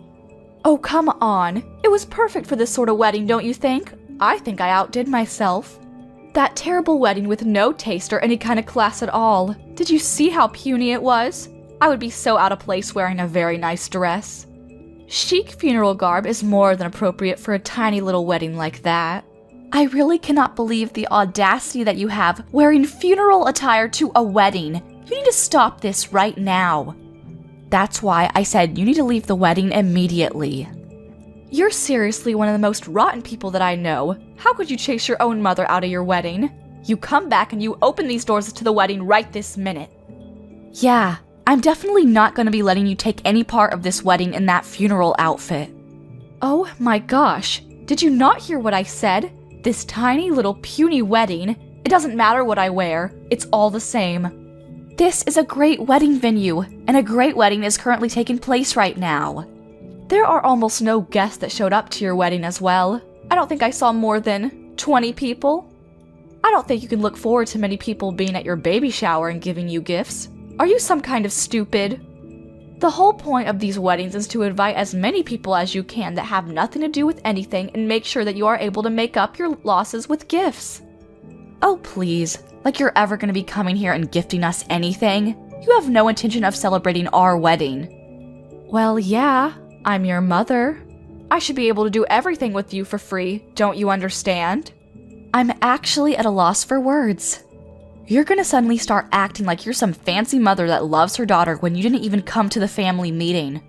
Oh, come on. It was perfect for this sort of wedding, don't you think? I think I outdid myself. That terrible wedding with no taste or any kind of class at all. Did you see how puny it was? I would be so out of place wearing a very nice dress. Chic funeral garb is more than appropriate for a tiny little wedding like that. I really cannot believe the audacity that you have wearing funeral attire to a wedding. You need to stop this right now. That's why I said you need to leave the wedding immediately. You're seriously one of the most rotten people that I know. How could you chase your own mother out of your wedding? You come back and you open these doors to the wedding right this minute. Yeah, I'm definitely not going to be letting you take any part of this wedding in that funeral outfit. Oh my gosh, did you not hear what I said? This tiny little puny wedding, it doesn't matter what I wear, it's all the same. This is a great wedding venue, and a great wedding is currently taking place right now. There are almost no guests that showed up to your wedding as well. I don't think I saw more than 20 people. I don't think you can look forward to many people being at your baby shower and giving you gifts. Are you some kind of stupid? The whole point of these weddings is to invite as many people as you can that have nothing to do with anything and make sure that you are able to make up your losses with gifts. Oh please, like you're ever going to be coming here and gifting us anything? You have no intention of celebrating our wedding. Well, yeah, I'm your mother. I should be able to do everything with you for free, don't you understand? I'm actually at a loss for words. You're gonna suddenly start acting like you're some fancy mother that loves her daughter when you didn't even come to the family meeting.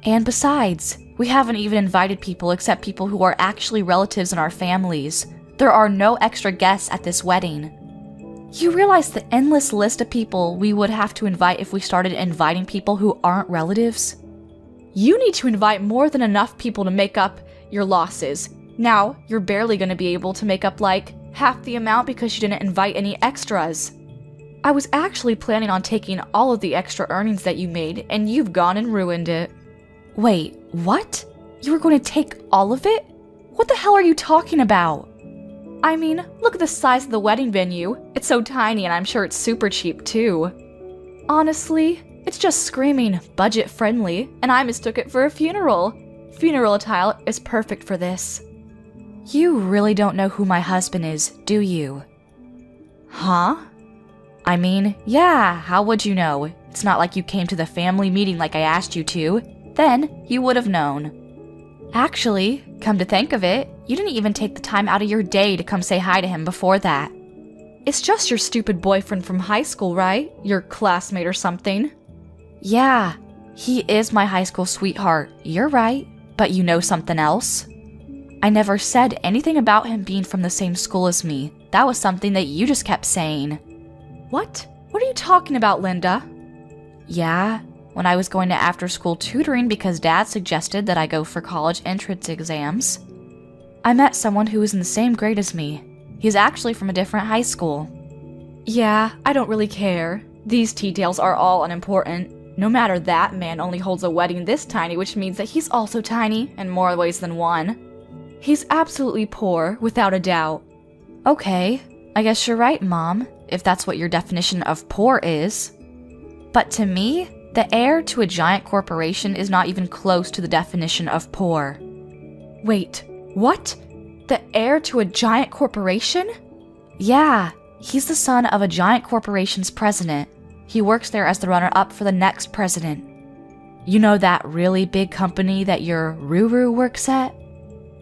And besides, we haven't even invited people except people who are actually relatives in our families. There are no extra guests at this wedding. You realize the endless list of people we would have to invite if we started inviting people who aren't relatives? You need to invite more than enough people to make up your losses. Now, you're barely gonna be able to make up like half the amount because you didn't invite any extras. I was actually planning on taking all of the extra earnings that you made, and you've gone and ruined it. Wait, what? You were going to take all of it? What the hell are you talking about? I mean, look at the size of the wedding venue. It's so tiny and I'm sure it's super cheap too. Honestly, it's just screaming budget friendly, and I mistook it for a funeral. Funeral attire is perfect for this. You really don't know who my husband is, do you? Huh? I mean, yeah, how would you know? It's not like you came to the family meeting like I asked you to. Then, you would have known. Actually, come to think of it, you didn't even take the time out of your day to come say hi to him before that. It's just your stupid boyfriend from high school, right? Your classmate or something. Yeah, he is my high school sweetheart, you're right. But you know something else? I never said anything about him being from the same school as me. That was something that you just kept saying. What? What are you talking about, Linda? Yeah, when I was going to after-school tutoring because Dad suggested that I go for college entrance exams, I met someone who was in the same grade as me. He's actually from a different high school. Yeah, I don't really care. These details are all unimportant. No matter, that man only holds a wedding this tiny, which means that he's also tiny in more ways than one. He's absolutely poor, without a doubt. Okay, I guess you're right, Mom, if that's what your definition of poor is. But to me, the heir to a giant corporation is not even close to the definition of poor. Wait, what? The heir to a giant corporation? Yeah, he's the son of a giant corporation's president. He works there as the runner-up for the next president. You know that really big company that your Ruru works at?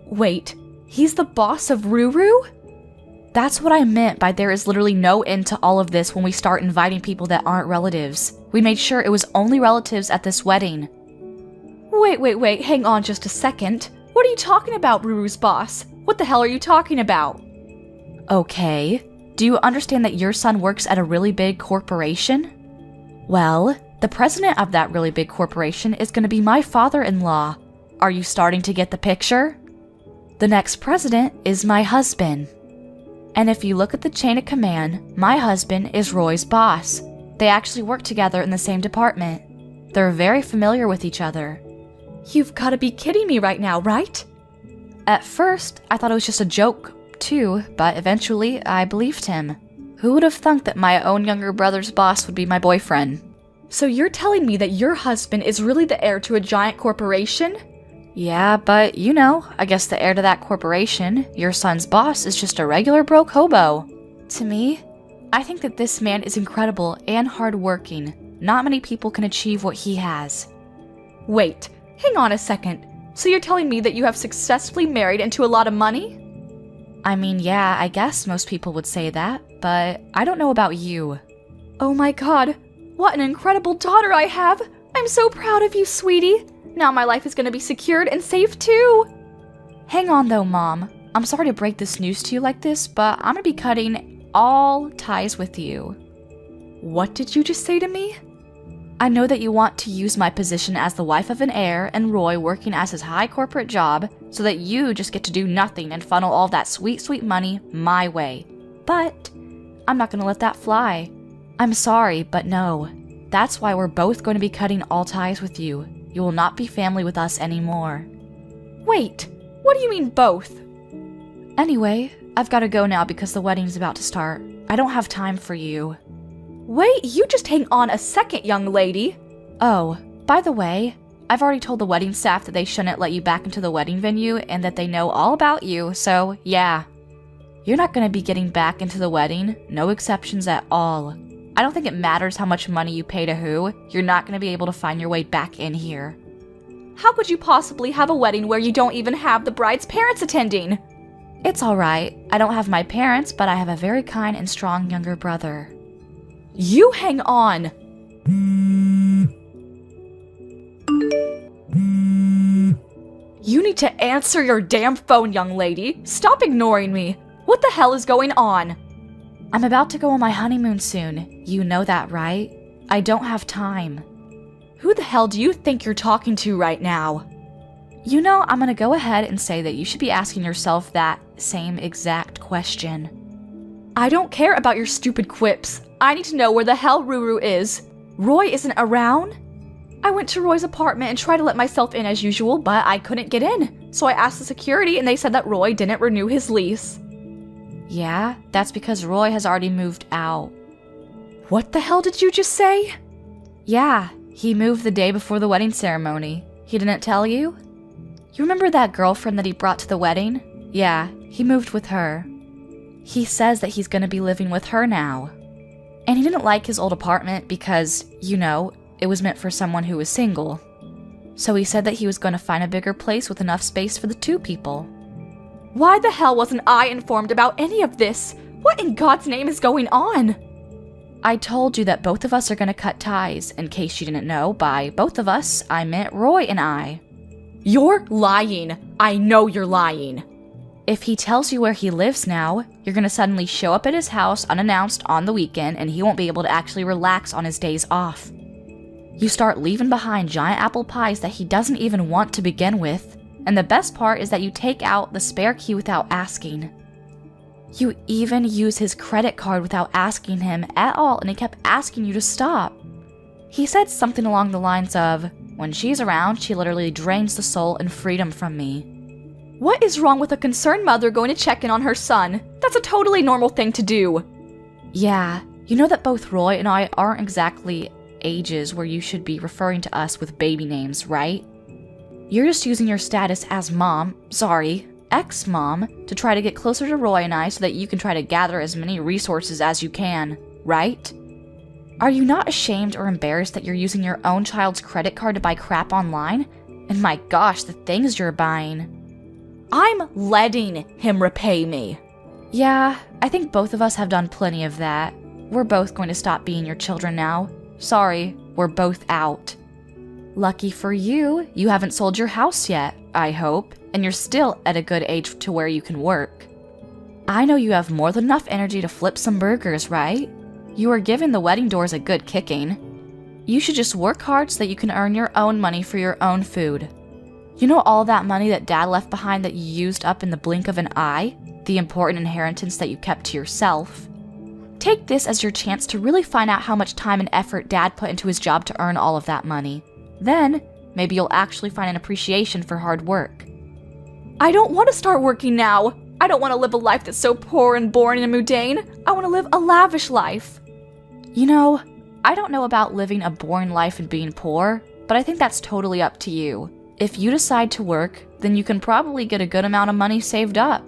Wait, he's the boss of Ruru? That's what I meant by there is literally no end to all of this when we start inviting people that aren't relatives. We made sure it was only relatives at this wedding. Wait, hang on just a second. What are you talking about, Ruru's boss? What the hell are you talking about? Okay, do you understand that your son works at a really big corporation? Well, the president of that really big corporation is going to be my father-in-law. Are you starting to get the picture? The next president is my husband. And if you look at the chain of command, my husband is Roy's boss. They actually work together in the same department. They're very familiar with each other. You've got to be kidding me right now, right? At first, I thought it was just a joke, too, but eventually I believed him. Who would have thunk that my own younger brother's boss would be my boyfriend? So you're telling me that your husband is really the heir to a giant corporation? Yeah, but you know, I guess the heir to that corporation, your son's boss, is just a regular broke hobo. To me, I think that this man is incredible and hardworking. Not many people can achieve what he has. Wait, hang on a second. So you're telling me that you have successfully married into a lot of money? I mean, yeah, I guess most people would say that, but I don't know about you. Oh my god, what an incredible daughter I have! I'm so proud of you, sweetie! Now my life is gonna be secured and safe too! Hang on though, Mom. I'm sorry to break this news to you like this, but I'm gonna be cutting all ties with you. What did you just say to me? I know that you want to use my position as the wife of an heir and Roy working as his high corporate job so that you just get to do nothing and funnel all that sweet, sweet money my way. But I'm not gonna let that fly. I'm sorry, but no. That's why we're both going to be cutting all ties with you. You will not be family with us anymore. Wait, what do you mean both? Anyway, I've got to go now because the wedding's about to start. I don't have time for you. Wait, you just hang on a second, young lady. Oh, by the way, I've already told the wedding staff that they shouldn't let you back into the wedding venue and that they know all about you, so yeah. You're not going to be getting back into the wedding, no exceptions at all. I don't think it matters how much money you pay to who, you're not going to be able to find your way back in here. How could you possibly have a wedding where you don't even have the bride's parents attending? It's alright, I don't have my parents, but I have a very kind and strong younger brother. You hang on! You need to answer your damn phone, young lady! Stop ignoring me! What the hell is going on? I'm about to go on my honeymoon soon. You know that, right? I don't have time. Who the hell do you think you're talking to right now? You know, I'm gonna go ahead and say that you should be asking yourself that same exact question. I don't care about your stupid quips. I need to know where the hell Ruru is. Roy isn't around? I went to Roy's apartment and tried to let myself in as usual, but I couldn't get in. So I asked the security and they said that Roy didn't renew his lease. Yeah, that's because Roy has already moved out. What the hell did you just say? Yeah, he moved the day before the wedding ceremony. He didn't tell you? You remember that girlfriend that he brought to the wedding? Yeah, he moved with her. He says that he's gonna be living with her now. And he didn't like his old apartment because, you know, it was meant for someone who was single. So he said that he was gonna find a bigger place with enough space for the two people. Why the hell wasn't I informed about any of this? What in God's name is going on? I told you that both of us are gonna cut ties. In case you didn't know, by both of us, I meant Roy and I. You're lying. I know you're lying. If he tells you where he lives now, you're gonna suddenly show up at his house unannounced on the weekend and he won't be able to actually relax on his days off. You start leaving behind giant apple pies that he doesn't even want to begin with, and the best part is that you take out the spare key without asking. You even use his credit card without asking him at all, and he kept asking you to stop. He said something along the lines of, "When she's around, she literally drains the soul and freedom from me." What is wrong with a concerned mother going to check in on her son? That's a totally normal thing to do. Yeah, you know that both Roy and I aren't exactly ages where you should be referring to us with baby names, right? You're just using your status as ex-mom, to try to get closer to Roy and I so that you can try to gather as many resources as you can, right? Are you not ashamed or embarrassed that you're using your own child's credit card to buy crap online? And my gosh, the things you're buying. I'm letting him repay me. Yeah, I think both of us have done plenty of that. We're both going to stop being your children now. Sorry, we're both out. Lucky for you, you haven't sold your house yet, I hope, and you're still at a good age to where you can work. I know you have more than enough energy to flip some burgers, right? You are giving the wedding doors a good kicking. You should just work hard so that you can earn your own money for your own food. You know all that money that Dad left behind that you used up in the blink of an eye? The important inheritance that you kept to yourself? Take this as your chance to really find out how much time and effort Dad put into his job to earn all of that money. Then, maybe you'll actually find an appreciation for hard work. I don't want to start working now. I don't want to live a life that's so poor and boring and mundane. I want to live a lavish life. You know, I don't know about living a boring life and being poor, but I think that's totally up to you. If you decide to work, then you can probably get a good amount of money saved up.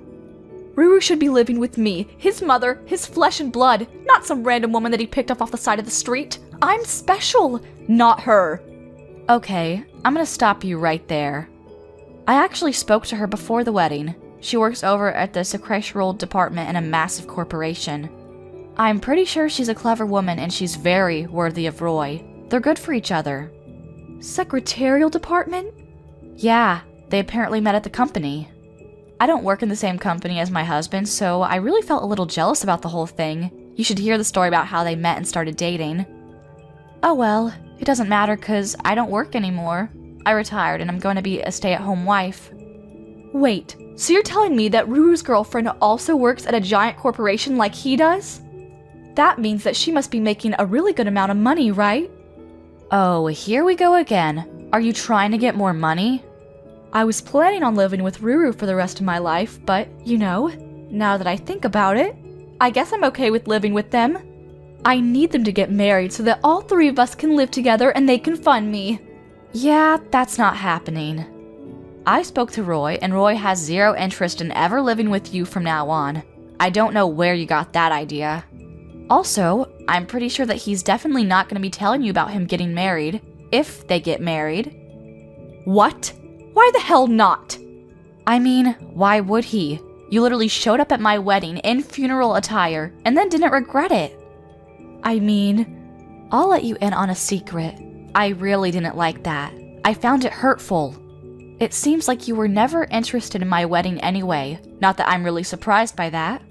Ruru should be living with me, his mother, his flesh and blood, not some random woman that he picked up off the side of the street. I'm special, not her. Okay, I'm gonna stop you right there. I actually spoke to her before the wedding. She works over at the secretarial department in a massive corporation. I'm pretty sure she's a clever woman and she's very worthy of Roy. They're good for each other. Secretarial department? Yeah, they apparently met at the company. I don't work in the same company as my husband, so I really felt a little jealous about the whole thing. You should hear the story about how they met and started dating. Oh well, it doesn't matter because I don't work anymore. I retired and I'm going to be a stay-at-home wife. Wait, so you're telling me that Ruru's girlfriend also works at a giant corporation like he does? That means that she must be making a really good amount of money, right? Oh, here we go again. Are you trying to get more money? I was planning on living with Ruru for the rest of my life, but, you know, now that I think about it, I guess I'm okay with living with them. I need them to get married so that all three of us can live together and they can fund me. Yeah, that's not happening. I spoke to Roy, and Roy has zero interest in ever living with you from now on. I don't know where you got that idea. Also, I'm pretty sure that he's definitely not going to be telling you about him getting married, if they get married. What? Why the hell not? I mean, why would he? You literally showed up at my wedding in funeral attire and then didn't regret it. I mean, I'll let you in on a secret. I really didn't like that. I found it hurtful. It seems like you were never interested in my wedding anyway. Not that I'm really surprised by that.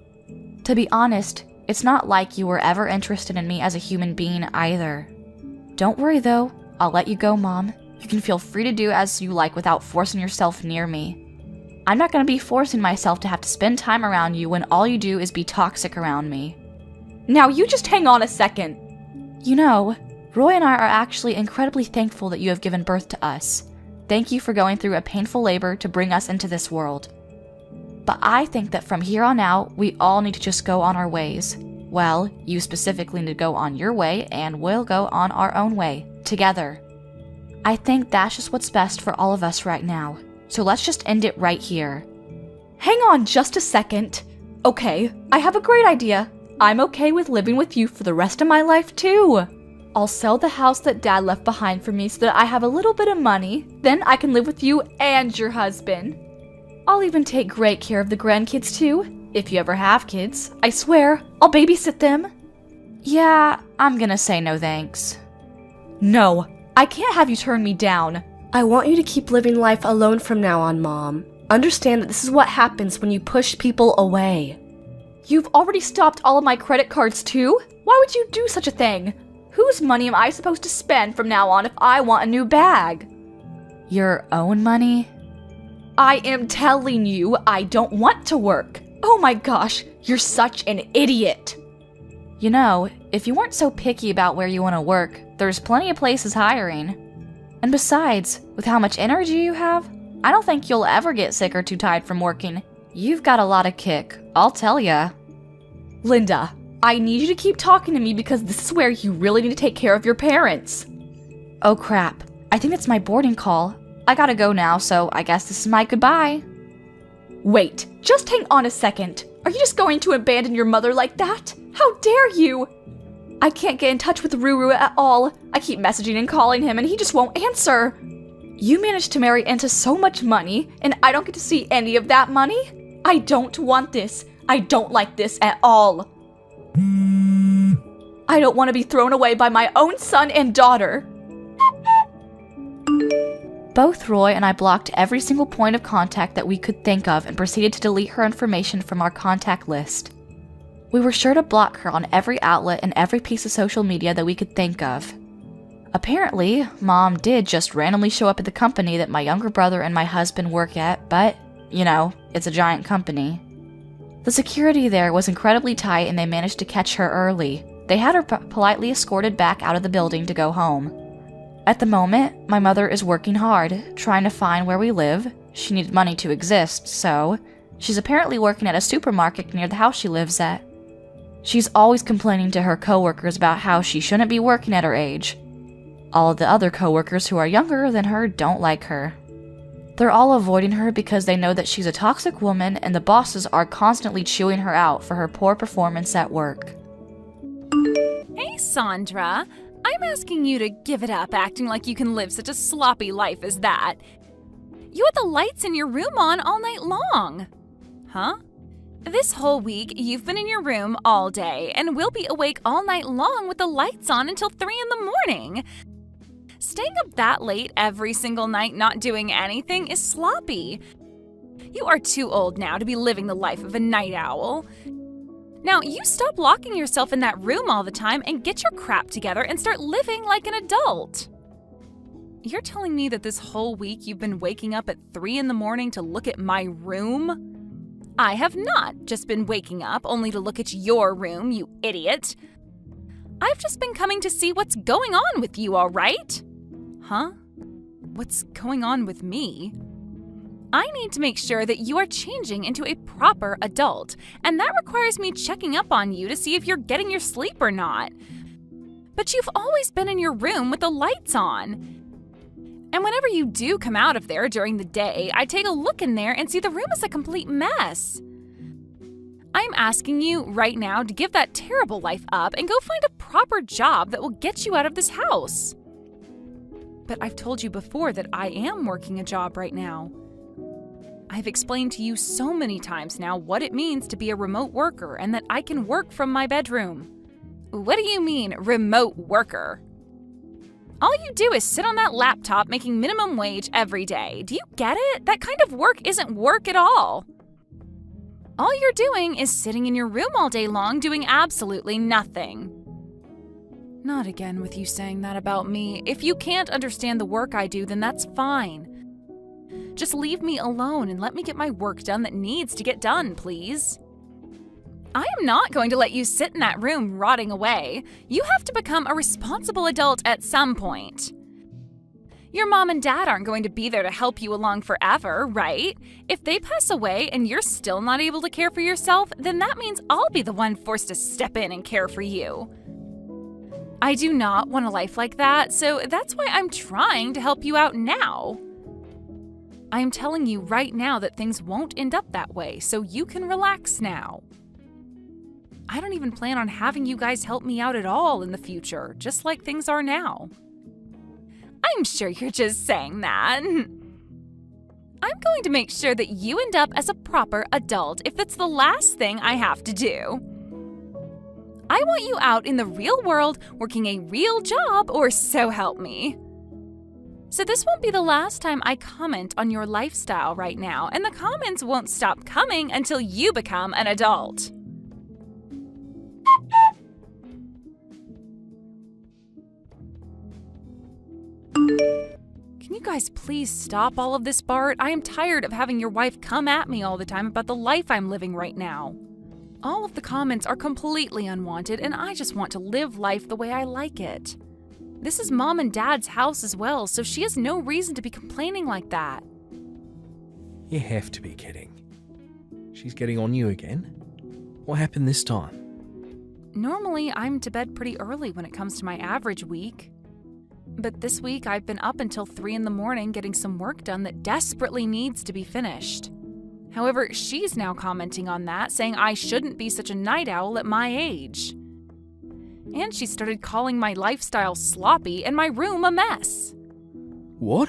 To be honest, it's not like you were ever interested in me as a human being either. Don't worry though, I'll let you go, Mom. You can feel free to do as you like without forcing yourself near me. I'm not going to be forcing myself to have to spend time around you when all you do is be toxic around me. Now you just hang on a second. You know, Roy and I are actually incredibly thankful that you have given birth to us. Thank you for going through a painful labor to bring us into this world. But I think that from here on out, we all need to just go on our ways. Well, you specifically need to go on your way, and we'll go on our own way, together. I think that's just what's best for all of us right now. So let's just end it right here. Hang on just a second. Okay, I have a great idea. I'm okay with living with you for the rest of my life too. I'll sell the house that Dad left behind for me so that I have a little bit of money. Then I can live with you and your husband. I'll even take great care of the grandkids too. If you ever have kids, I swear, I'll babysit them. Yeah, I'm gonna say no thanks. No, I can't have you turn me down. I want you to keep living life alone from now on, Mom. Understand that this is what happens when you push people away. You've already stopped all of my credit cards too? Why would you do such a thing? Whose money am I supposed to spend from now on if I want a new bag? Your own money? I am telling you, I don't want to work. Oh my gosh, you're such an idiot. You know, if you weren't so picky about where you want to work, there's plenty of places hiring. And besides, with how much energy you have, I don't think you'll ever get sick or too tired from working. You've got a lot of kick, I'll tell ya. Linda, I need you to keep talking to me because this is where you really need to take care of your parents. Oh crap, I think it's my boarding call. I gotta go now, so I guess this is my goodbye. Wait, just hang on a second. Are you just going to abandon your mother like that? How dare you? I can't get in touch with Ruru at all. I keep messaging and calling him and he just won't answer. You managed to marry into so much money and I don't get to see any of that money? I don't want this. I don't like this at all. I don't want to be thrown away by my own son and daughter. Both Roy and I blocked every single point of contact that we could think of and proceeded to delete her information from our contact list. We were sure to block her on every outlet and every piece of social media that we could think of. Apparently, Mom did just randomly show up at the company that my younger brother and my husband work at, but, you know, it's a giant company. The security there was incredibly tight and they managed to catch her early. They had her politely escorted back out of the building to go home. At the moment, my mother is working hard, trying to find where we live. She needed money to exist, so she's apparently working at a supermarket near the house she lives at. She's always complaining to her coworkers about how she shouldn't be working at her age. All of the other coworkers who are younger than her don't like her. They're all avoiding her because they know that she's a toxic woman and the bosses are constantly chewing her out for her poor performance at work. Hey, Sandra. I'm asking you to give it up acting like you can live such a sloppy life as that. You had the lights in your room on all night long. Huh? This whole week, you've been in your room all day and we'll be awake all night long with the lights on until 3 in the morning. Staying up that late every single night not doing anything is sloppy. You are too old now to be living the life of a night owl. Now, you stop locking yourself in that room all the time and get your crap together and start living like an adult. You're telling me that this whole week you've been waking up at 3 in the morning to look at my room? I have not just been waking up only to look at your room, you idiot. I've just been coming to see what's going on with you, all right? Huh? What's going on with me? I need to make sure that you are changing into a proper adult, and that requires me checking up on you to see if you're getting your sleep or not. But you've always been in your room with the lights on. And whenever you do come out of there during the day, I take a look in there and see the room is a complete mess. I'm asking you right now to give that terrible life up and go find a proper job that will get you out of this house. But I've told you before that I am working a job right now. I've explained to you so many times now what it means to be a remote worker and that I can work from my bedroom. What do you mean, remote worker? All you do is sit on that laptop making minimum wage every day. Do you get it? That kind of work isn't work at all. All you're doing is sitting in your room all day long doing absolutely nothing. Not again with you saying that about me. If you can't understand the work I do, then that's fine. Just leave me alone and let me get my work done that needs to get done, please. I am not going to let you sit in that room rotting away. You have to become a responsible adult at some point. Your mom and dad aren't going to be there to help you along forever, right? If they pass away and you're still not able to care for yourself, then that means I'll be the one forced to step in and care for you. I do not want a life like that, so that's why I'm trying to help you out now. I'm telling you right now that things won't end up that way, so you can relax now. I don't even plan on having you guys help me out at all in the future, just like things are now. I'm sure you're just saying that. I'm going to make sure that you end up as a proper adult if it's the last thing I have to do. I want you out in the real world working a real job, or so help me. So this won't be the last time I comment on your lifestyle right now, and the comments won't stop coming until you become an adult. Can you guys please stop all of this, Bart? I am tired of having your wife come at me all the time about the life I'm living right now. All of the comments are completely unwanted, and I just want to live life the way I like it. This is Mom and Dad's house as well, so she has no reason to be complaining like that. You have to be kidding. She's getting on you again? What happened this time? Normally, I'm to bed pretty early when it comes to my average week. But this week, I've been up until 3 in the morning getting some work done that desperately needs to be finished. However, she's now commenting on that, saying I shouldn't be such a night owl at my age. And she started calling my lifestyle sloppy and my room a mess. What?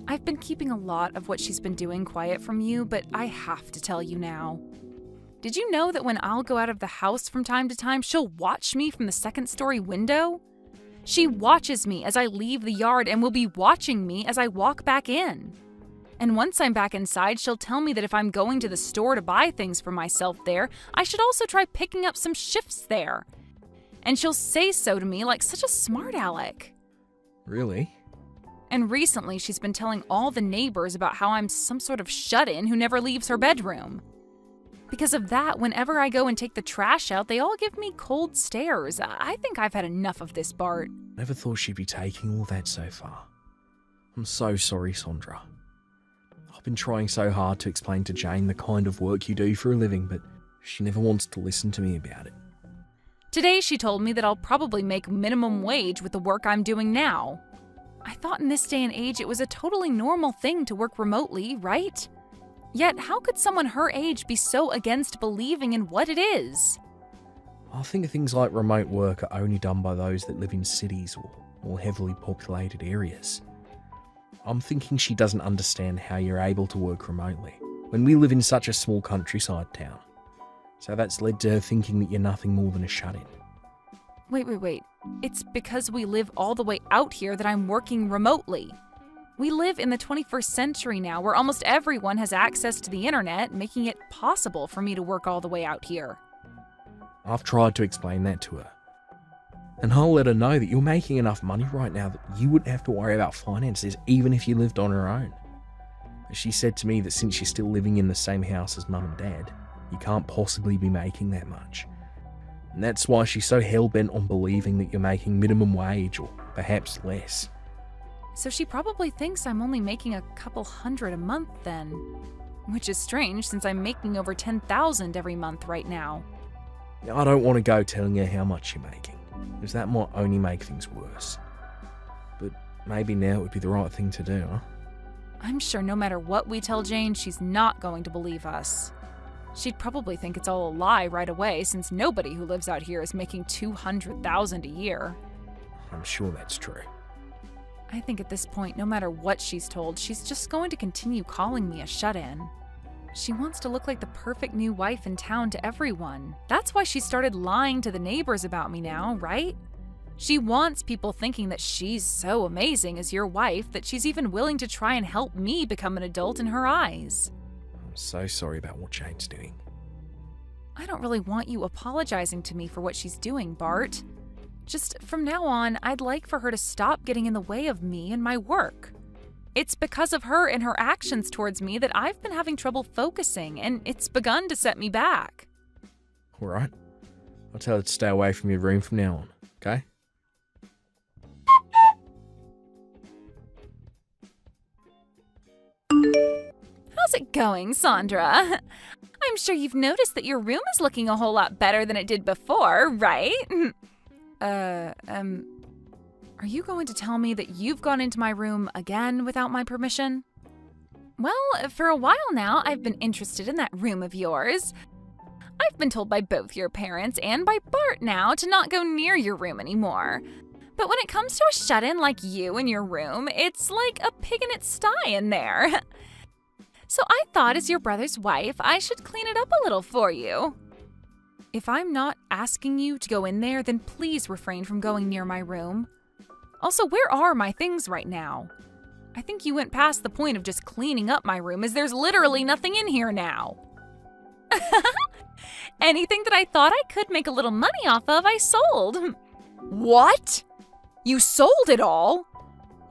I've been keeping a lot of what she's been doing quiet from you, but I have to tell you now. Did you know that when I'll go out of the house from time to time, she'll watch me from the second-story window? She watches me as I leave the yard and will be watching me as I walk back in. And once I'm back inside, she'll tell me that if I'm going to the store to buy things for myself there, I should also try picking up some shifts there. And she'll say so to me like such a smart aleck. Really? And recently, she's been telling all the neighbors about how I'm some sort of shut-in who never leaves her bedroom. Because of that, whenever I go and take the trash out, they all give me cold stares. I think I've had enough of this, Bart. Never thought she'd be taking all that so far. I'm so sorry, Sandra. I've been trying so hard to explain to Jane the kind of work you do for a living, but she never wants to listen to me about it. Today, she told me that I'll probably make minimum wage with the work I'm doing now. I thought in this day and age it was a totally normal thing to work remotely, right? Yet, how could someone her age be so against believing in what it is? I think things like remote work are only done by those that live in cities or more heavily populated areas. I'm thinking she doesn't understand how you're able to work remotely when we live in such a small countryside town. So that's led to her thinking that you're nothing more than a shut-in. Wait. It's because we live all the way out here that I'm working remotely. We live in the 21st century now, where almost everyone has access to the internet, making it possible for me to work all the way out here. I've tried to explain that to her. And I'll let her know that you're making enough money right now that you wouldn't have to worry about finances even if you lived on your own. She said to me that since you're still living in the same house as Mum and Dad, you can't possibly be making that much. And that's why she's so hell-bent on believing that you're making minimum wage or perhaps less. So she probably thinks I'm only making a couple $100 a month then. Which is strange since I'm making over $10,000 every month right now. I don't want to go telling her how much you're making, because that might only make things worse. But maybe now it would be the right thing to do, huh? I'm sure no matter what we tell Jane, she's not going to believe us. She'd probably think it's all a lie right away, since nobody who lives out here is making $200,000 a year. I'm sure that's true. I think at this point, no matter what she's told, she's just going to continue calling me a shut-in. She wants to look like the perfect new wife in town to everyone. That's why she started lying to the neighbors about me now, right? She wants people thinking that she's so amazing as your wife that she's even willing to try and help me become an adult in her eyes. I'm so sorry about what Jane's doing. I don't really want you apologizing to me for what she's doing, Bart. Just from now on, I'd like for her to stop getting in the way of me and my work. It's because of her and her actions towards me that I've been having trouble focusing, and it's begun to set me back. Alright. I'll tell her to stay away from your room from now on, okay? How's it going, Sandra? I'm sure you've noticed that your room is looking a whole lot better than it did before, right? Are you going to tell me that you've gone into my room again without my permission? Well, for a while now, I've been interested in that room of yours. I've been told by both your parents and by Bart now to not go near your room anymore. But when it comes to a shut-in like you in your room, it's like a pig in its sty in there. So I thought as your brother's wife, I should clean it up a little for you. If I'm not asking you to go in there, then please refrain from going near my room. Also, where are my things right now? I think you went past the point of just cleaning up my room, as there's literally nothing in here now. Anything that I thought I could make a little money off of, I sold. What? You sold it all?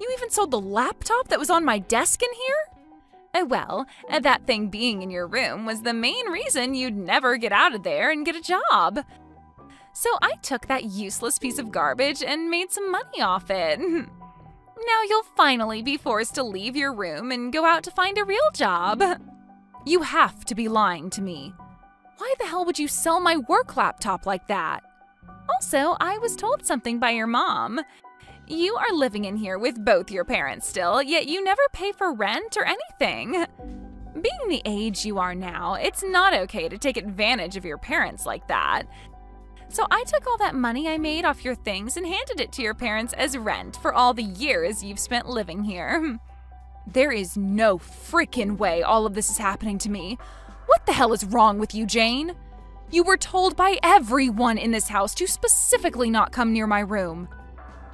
You even sold the laptop that was on my desk in here? Well, that thing being in your room was the main reason you'd never get out of there and get a job. So I took that useless piece of garbage and made some money off it. Now you'll finally be forced to leave your room and go out to find a real job. You have to be lying to me. Why the hell would you sell my work laptop like that? Also, I was told something by your mom. You are living in here with both your parents still, yet you never pay for rent or anything. Being the age you are now, it's not okay to take advantage of your parents like that. So I took all that money I made off your things and handed it to your parents as rent for all the years you've spent living here. There is no freaking way all of this is happening to me. What the hell is wrong with you, Jane? You were told by everyone in this house to specifically not come near my room.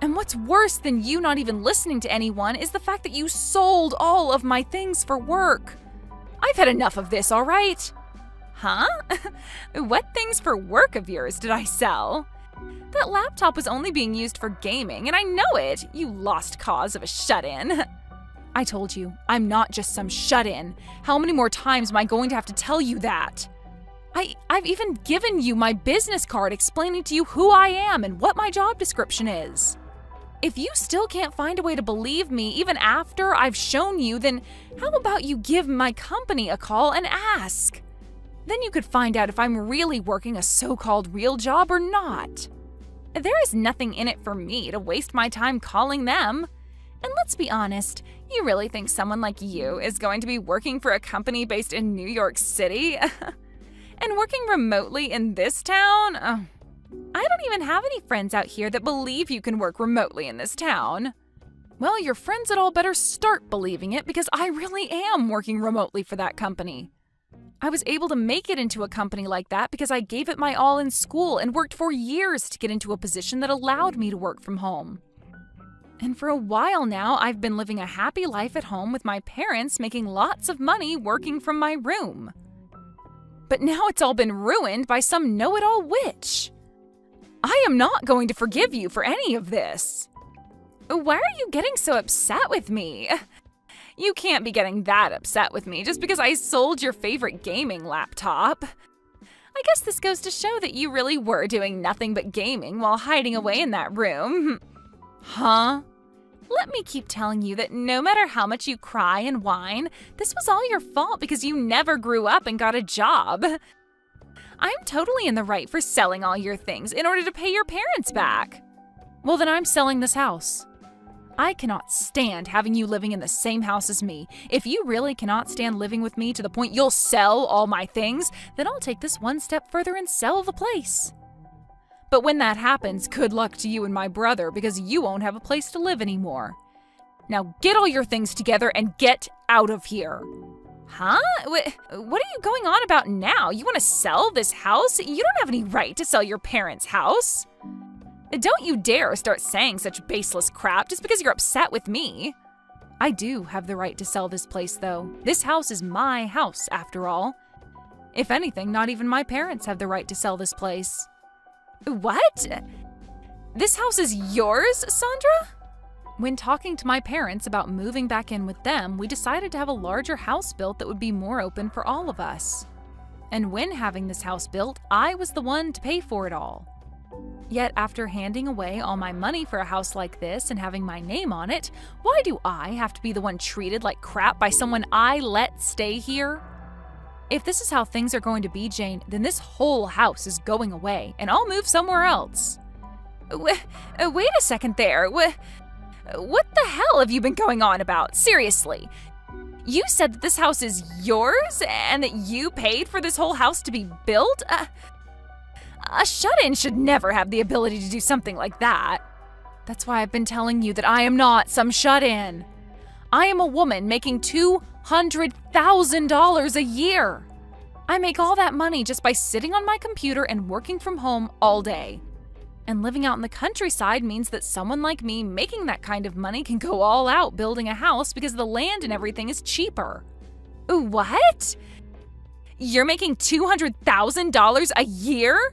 And what's worse than you not even listening to anyone is the fact that you sold all of my things for work. I've had enough of this, all right? Huh? What things for work of yours did I sell? That laptop was only being used for gaming, and I know it, you lost cause of a shut-in. I told you, I'm not just some shut-in. How many more times am I going to have to tell you that? I've even given you my business card explaining to you who I am and what my job description is. If you still can't find a way to believe me even after I've shown you, then how about you give my company a call and ask? Then you could find out if I'm really working a so-called real job or not. There is nothing in it for me to waste my time calling them. And let's be honest, you really think someone like you is going to be working for a company based in New York City? And working remotely in this town? Oh, I don't even have any friends out here that believe you can work remotely in this town. Well, your friends had all better start believing it because I really am working remotely for that company. I was able to make it into a company like that because I gave it my all in school and worked for years to get into a position that allowed me to work from home. And for a while now, I've been living a happy life at home with my parents making lots of money working from my room. But now it's all been ruined by some know-it-all witch. I am not going to forgive you for any of this. Why are you getting so upset with me? You can't be getting that upset with me just because I sold your favorite gaming laptop. I guess this goes to show that you really were doing nothing but gaming while hiding away in that room. Huh? Let me keep telling you that no matter how much you cry and whine, this was all your fault because you never grew up and got a job. I'm totally in the right for selling all your things in order to pay your parents back. Well, then I'm selling this house. I cannot stand having you living in the same house as me. If you really cannot stand living with me to the point you'll sell all my things, then I'll take this one step further and sell the place. But when that happens, good luck to you and my brother because you won't have a place to live anymore. Now get all your things together and get out of here. Huh? What are you going on about now? You want to sell this house? You don't have any right to sell your parents' house. Don't you dare start saying such baseless crap just because you're upset with me. I do have the right to sell this place, though. This house is my house, after all. If anything, not even my parents have the right to sell this place. What? This house is yours, Sandra? When talking to my parents about moving back in with them, we decided to have a larger house built that would be more open for all of us. And when having this house built, I was the one to pay for it all. Yet after handing away all my money for a house like this and having my name on it, why do I have to be the one treated like crap by someone I let stay here? If this is how things are going to be, Jane, then this whole house is going away, and I'll move somewhere else. Wait a second there. What the hell have you been going on about? Seriously. You said that this house is yours and that you paid for this whole house to be built? A shut-in should never have the ability to do something like that. That's why I've been telling you that I am not some shut-in. I am a woman making $200,000 a year. I make all that money just by sitting on my computer and working from home all day. And living out in the countryside means that someone like me making that kind of money can go all out building a house because the land and everything is cheaper. What? You're making $200,000 a year?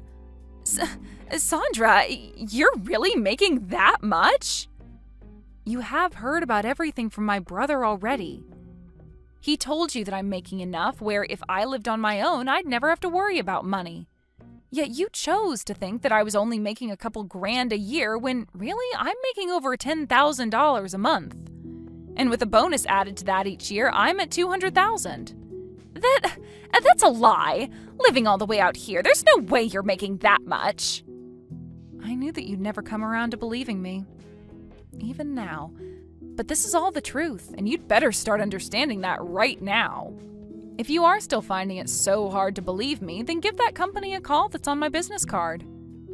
Sandra, you're really making that much? You have heard about everything from my brother already. He told you that I'm making enough where if I lived on my own, I'd never have to worry about money. Yet you chose to think that I was only making a couple grand a year when really I'm making over $10,000 a month. And with a bonus added to that each year, I'm at $200,000. That's a lie. Living all the way out here, there's no way you're making that much. I knew that you'd never come around to believing me. Even now. But this is all the truth, and you'd better start understanding that right now. If you are still finding it so hard to believe me, then give that company a call that's on my business card.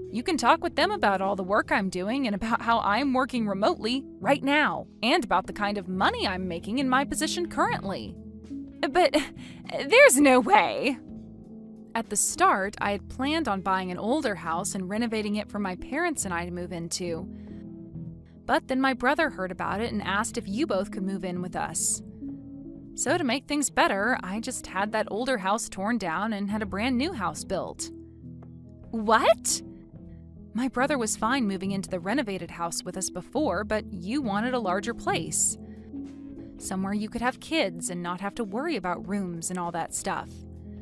You can talk with them about all the work I'm doing and about how I'm working remotely right now, and about the kind of money I'm making in my position currently. But there's no way. At the start, I had planned on buying an older house and renovating it for my parents and I to move into. But then my brother heard about it and asked if you both could move in with us. So to make things better, I just had that older house torn down and had a brand new house built. What? My brother was fine moving into the renovated house with us before, but you wanted a larger place. Somewhere you could have kids and not have to worry about rooms and all that stuff.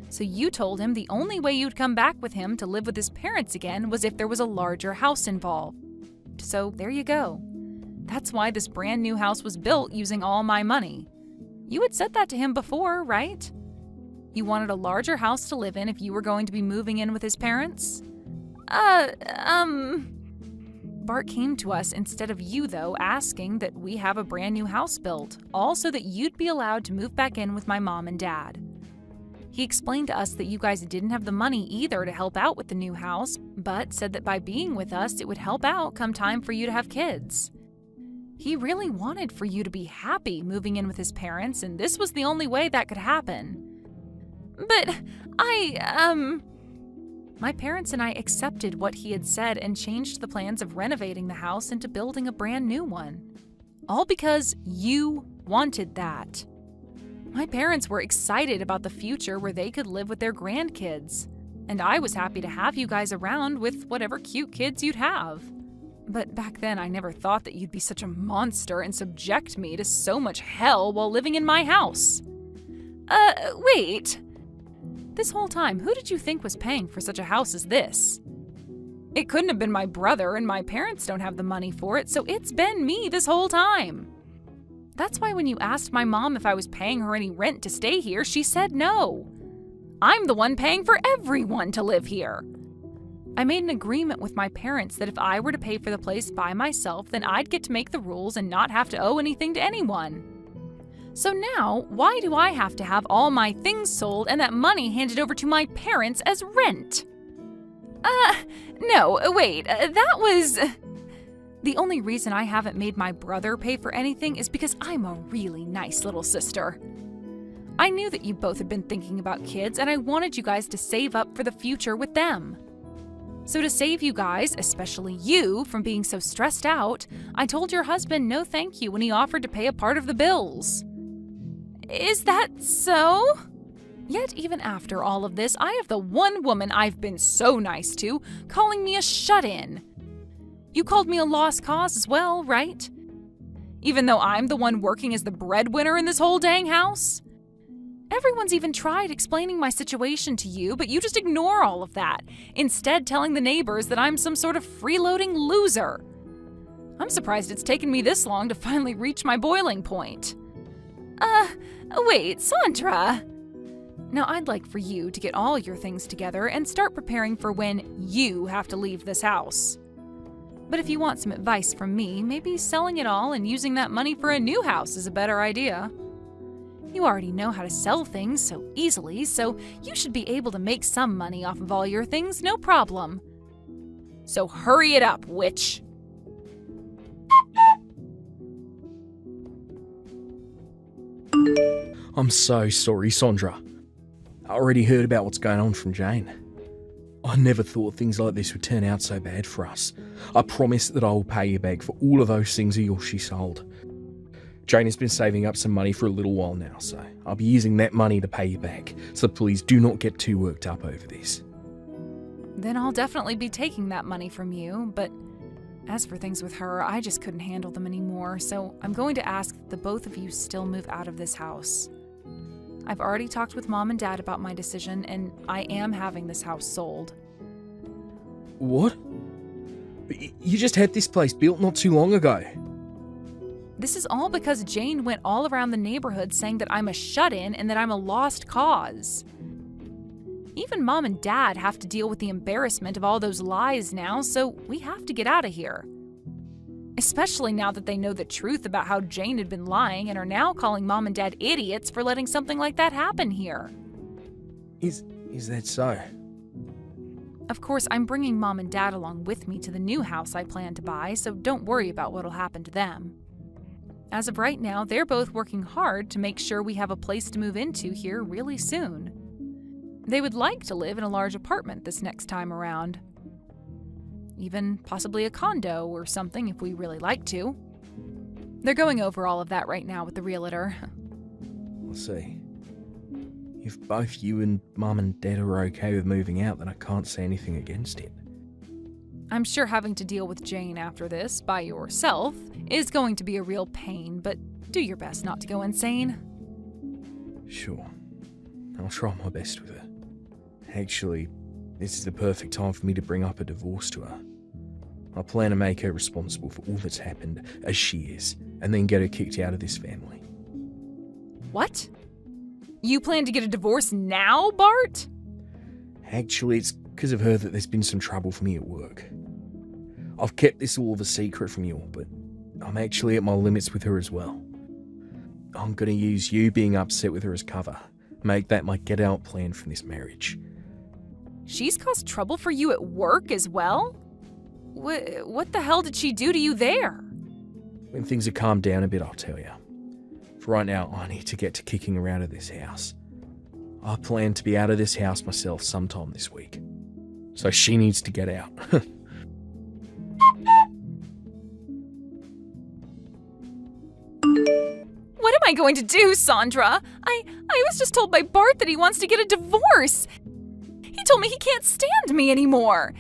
So you told him the only way you'd come back with him to live with his parents again was if there was a larger house involved. So there you go. That's why this brand new house was built using all my money. You had said that to him before, right? You wanted a larger house to live in if you were going to be moving in with his parents? Bart came to us instead of you, though, asking that we have a brand new house built, all so that you'd be allowed to move back in with my mom and dad. He explained to us that you guys didn't have the money either to help out with the new house, but said that by being with us, it would help out come time for you to have kids. He really wanted for you to be happy moving in with his parents, and this was the only way that could happen. But my parents and I accepted what he had said and changed the plans of renovating the house into building a brand new one. All because you wanted that. My parents were excited about the future where they could live with their grandkids, and I was happy to have you guys around with whatever cute kids you'd have. But back then I never thought that you'd be such a monster and subject me to so much hell while living in my house. Wait. This whole time, who did you think was paying for such a house as this? It couldn't have been my brother, and my parents don't have the money for it, so it's been me this whole time. That's why when you asked my mom if I was paying her any rent to stay here, she said no. I'm the one paying for everyone to live here. I made an agreement with my parents that if I were to pay for the place by myself, then I'd get to make the rules and not have to owe anything to anyone. So now, why do I have to have all my things sold and that money handed over to my parents as rent? No, wait, that was... The only reason I haven't made my brother pay for anything is because I'm a really nice little sister. I knew that you both had been thinking about kids, and I wanted you guys to save up for the future with them. So to save you guys, especially you, from being so stressed out, I told your husband no thank you when he offered to pay a part of the bills. Is that so? Yet even after all of this, I have the one woman I've been so nice to calling me a shut-in. You called me a lost cause as well, right? Even though I'm the one working as the breadwinner in this whole dang house? Everyone's even tried explaining my situation to you, but you just ignore all of that, instead telling the neighbors that I'm some sort of freeloading loser. I'm surprised it's taken me this long to finally reach my boiling point. Wait, Sandra. Now I'd like for you to get all your things together and start preparing for when you have to leave this house. But if you want some advice from me, maybe selling it all and using that money for a new house is a better idea. You already know how to sell things so easily, so you should be able to make some money off of all your things, no problem. So hurry it up, witch. I'm so sorry, Sandra. I already heard about what's going on from Jane. I never thought things like this would turn out so bad for us. I promise that I will pay you back for all of those things of yours she sold. Jane has been saving up some money for a little while now, so I'll be using that money to pay you back, so please do not get too worked up over this. Then I'll definitely be taking that money from you, but as for things with her, I just couldn't handle them anymore, so I'm going to ask that the both of you still move out of this house. I've already talked with Mom and Dad about my decision, and I am having this house sold. What? You just had this place built not too long ago. This is all because Jane went all around the neighborhood saying that I'm a shut-in and that I'm a lost cause. Even Mom and Dad have to deal with the embarrassment of all those lies now, so we have to get out of here. Especially now that they know the truth about how Jane had been lying and are now calling Mom and Dad idiots for letting something like that happen here. Is that so? Of course, I'm bringing Mom and Dad along with me to the new house I plan to buy, so don't worry about what'll happen to them. As of right now, they're both working hard to make sure we have a place to move into here really soon. They would like to live in a large apartment this next time around. Even possibly a condo or something if we really like to. They're going over all of that right now with the realtor. We'll see. If both you and Mum and Dad are okay with moving out, then I can't say anything against it. I'm sure having to deal with Jane after this by yourself is going to be a real pain, but do your best not to go insane. Sure. I'll try my best with her. Actually, this is the perfect time for me to bring up a divorce to her. I plan to make her responsible for all that's happened, as she is, and then get her kicked out of this family. What? You plan to get a divorce now, Bart? Actually, it's because of her that there's been some trouble for me at work. I've kept this all of a secret from you all, but I'm actually at my limits with her as well. I'm going to use you being upset with her as cover. Make that my get-out plan from this marriage. She's caused trouble for you at work as well? What the hell did she do to you there? When things have calmed down a bit, I'll tell you. For right now, I need to get to kicking her out of this house. I plan to be out of this house myself sometime this week. So she needs to get out. What am I going to do, Sandra? I was just told by Bart that he wants to get a divorce. He told me he can't stand me anymore.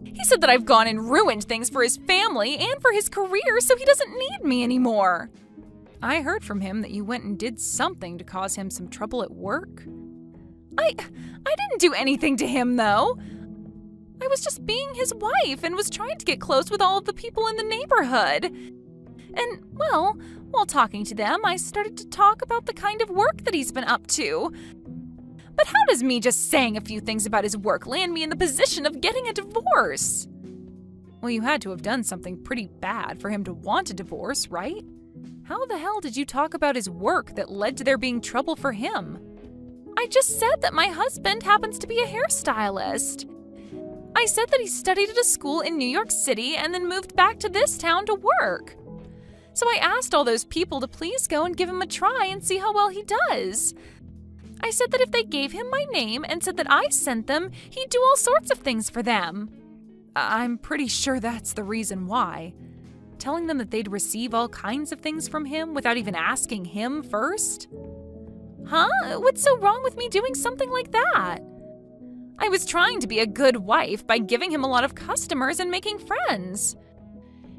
He said that I've gone and ruined things for his family and for his career, so he doesn't need me anymore. I heard from him that you went and did something to cause him some trouble at work. I didn't do anything to him, though. I was just being his wife and was trying to get close with all of the people in the neighborhood. And, well, while talking to them, I started to talk about the kind of work that he's been up to. But how does me just saying a few things about his work land me in the position of getting a divorce? Well, you had to have done something pretty bad for him to want a divorce, right? How the hell did you talk about his work that led to there being trouble for him? I just said that my husband happens to be a hairstylist. I said that he studied at a school in New York City and then moved back to this town to work. So I asked all those people to please go and give him a try and see how well he does. I said that if they gave him my name and said that I sent them, he'd do all sorts of things for them. I'm pretty sure that's the reason why. Telling them that they'd receive all kinds of things from him without even asking him first? Huh? What's so wrong with me doing something like that? I was trying to be a good wife by giving him a lot of customers and making friends.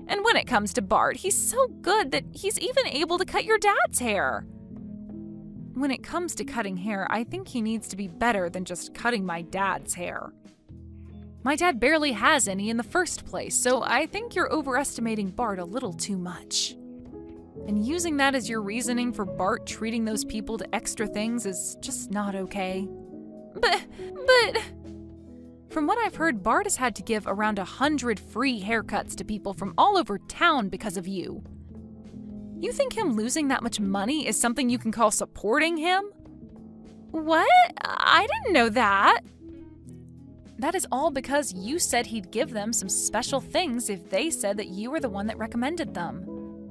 And when it comes to Bart, he's so good that he's even able to cut your dad's hair. When it comes to cutting hair, I think he needs to be better than just cutting my dad's hair. My dad barely has any in the first place, so I think you're overestimating Bart a little too much. And using that as your reasoning for Bart treating those people to extra things is just not okay. But... From what I've heard, Bart has had to give around 100 free haircuts to people from all over town because of you. You think him losing that much money is something you can call supporting him? What? I didn't know that. That is all because you said he'd give them some special things if they said that you were the one that recommended them.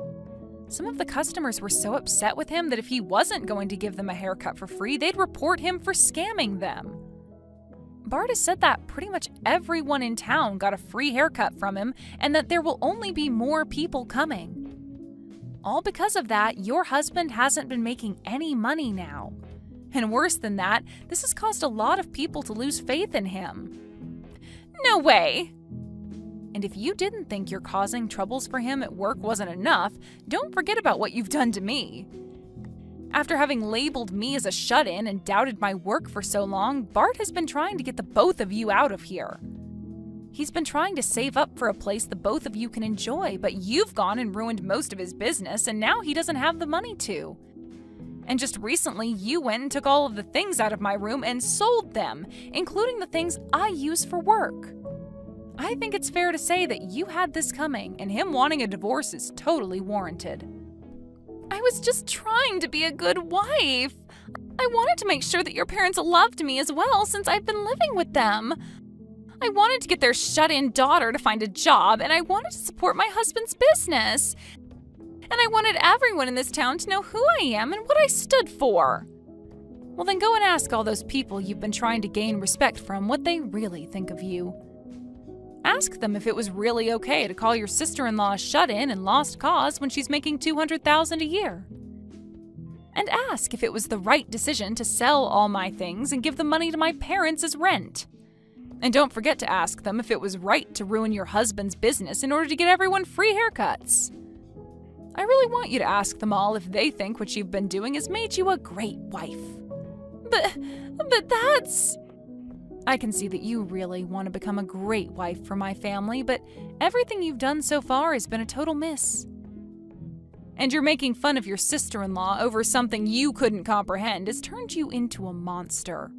Some of the customers were so upset with him that if he wasn't going to give them a haircut for free, they'd report him for scamming them. Bart has said that pretty much everyone in town got a free haircut from him and that there will only be more people coming. All because of that, your husband hasn't been making any money now. And worse than that, this has caused a lot of people to lose faith in him. No way! And if you didn't think your causing troubles for him at work wasn't enough, don't forget about what you've done to me. After having labeled me as a shut-in and doubted my work for so long, Bart has been trying to get the both of you out of here. He's been trying to save up for a place the both of you can enjoy, but you've gone and ruined most of his business, and now he doesn't have the money to. And just recently, you went and took all of the things out of my room and sold them, including the things I use for work. I think it's fair to say that you had this coming, and him wanting a divorce is totally warranted. I was just trying to be a good wife. I wanted to make sure that your parents loved me as well since I've been living with them. I wanted to get their shut-in daughter to find a job, and I wanted to support my husband's business. And I wanted everyone in this town to know who I am and what I stood for. Well, then go and ask all those people you've been trying to gain respect from what they really think of you. Ask them if it was really okay to call your sister-in-law shut-in and lost cause when she's making $200,000 a year. And ask if it was the right decision to sell all my things and give the money to my parents as rent. And don't forget to ask them if it was right to ruin your husband's business in order to get everyone free haircuts. I really want you to ask them all if they think what you've been doing has made you a great wife. But that's... I can see that you really want to become a great wife for my family, but everything you've done so far has been a total miss. And you're making fun of your sister-in-law over something you couldn't comprehend has turned you into a monster.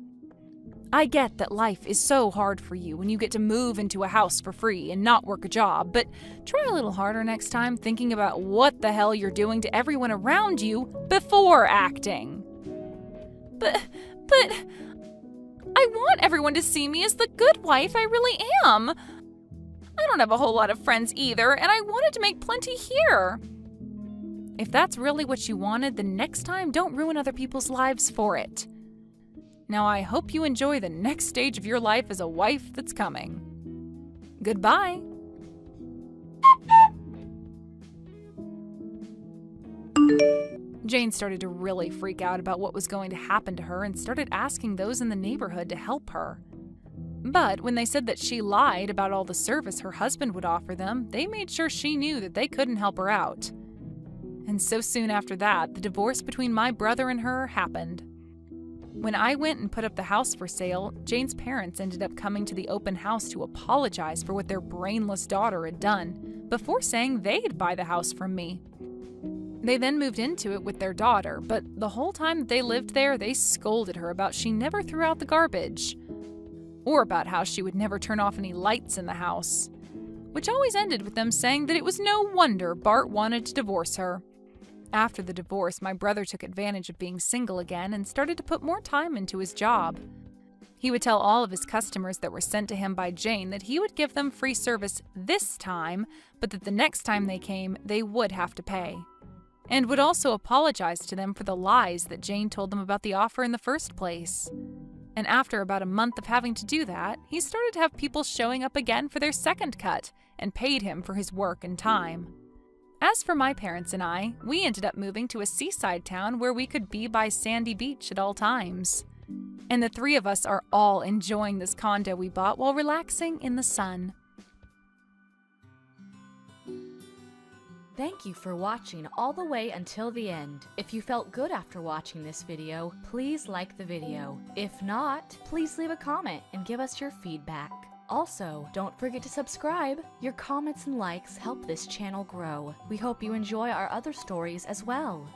I get that life is so hard for you when you get to move into a house for free and not work a job, but try a little harder next time thinking about what the hell you're doing to everyone around you before acting. But I want everyone to see me as the good wife I really am. I don't have a whole lot of friends either, and I wanted to make plenty here. If that's really what you wanted, then next time don't ruin other people's lives for it. Now I hope you enjoy the next stage of your life as a wife that's coming. Goodbye. Jane started to really freak out about what was going to happen to her and started asking those in the neighborhood to help her. But when they said that she lied about all the service her husband would offer them, they made sure she knew that they couldn't help her out. And so soon after that, the divorce between my brother and her happened. When I went and put up the house for sale, Jane's parents ended up coming to the open house to apologize for what their brainless daughter had done, before saying they'd buy the house from me. They then moved into it with their daughter, but the whole time that they lived there, they scolded her about she never threw out the garbage, or about how she would never turn off any lights in the house, which always ended with them saying that it was no wonder Bart wanted to divorce her. After the divorce, my brother took advantage of being single again and started to put more time into his job. He would tell all of his customers that were sent to him by Jane that he would give them free service this time, but that the next time they came, they would have to pay. And would also apologize to them for the lies that Jane told them about the offer in the first place. And after about a month of having to do that, he started to have people showing up again for their second cut and paid him for his work and time. As for my parents and I, we ended up moving to a seaside town where we could be by sandy beach at all times. And the three of us are all enjoying this condo we bought while relaxing in the sun. Thank you for watching all the way until the end. If you felt good after watching this video, please like the video. If not, please leave a comment and give us your feedback. Also, don't forget to subscribe. Your comments and likes help this channel grow. We hope you enjoy our other stories as well.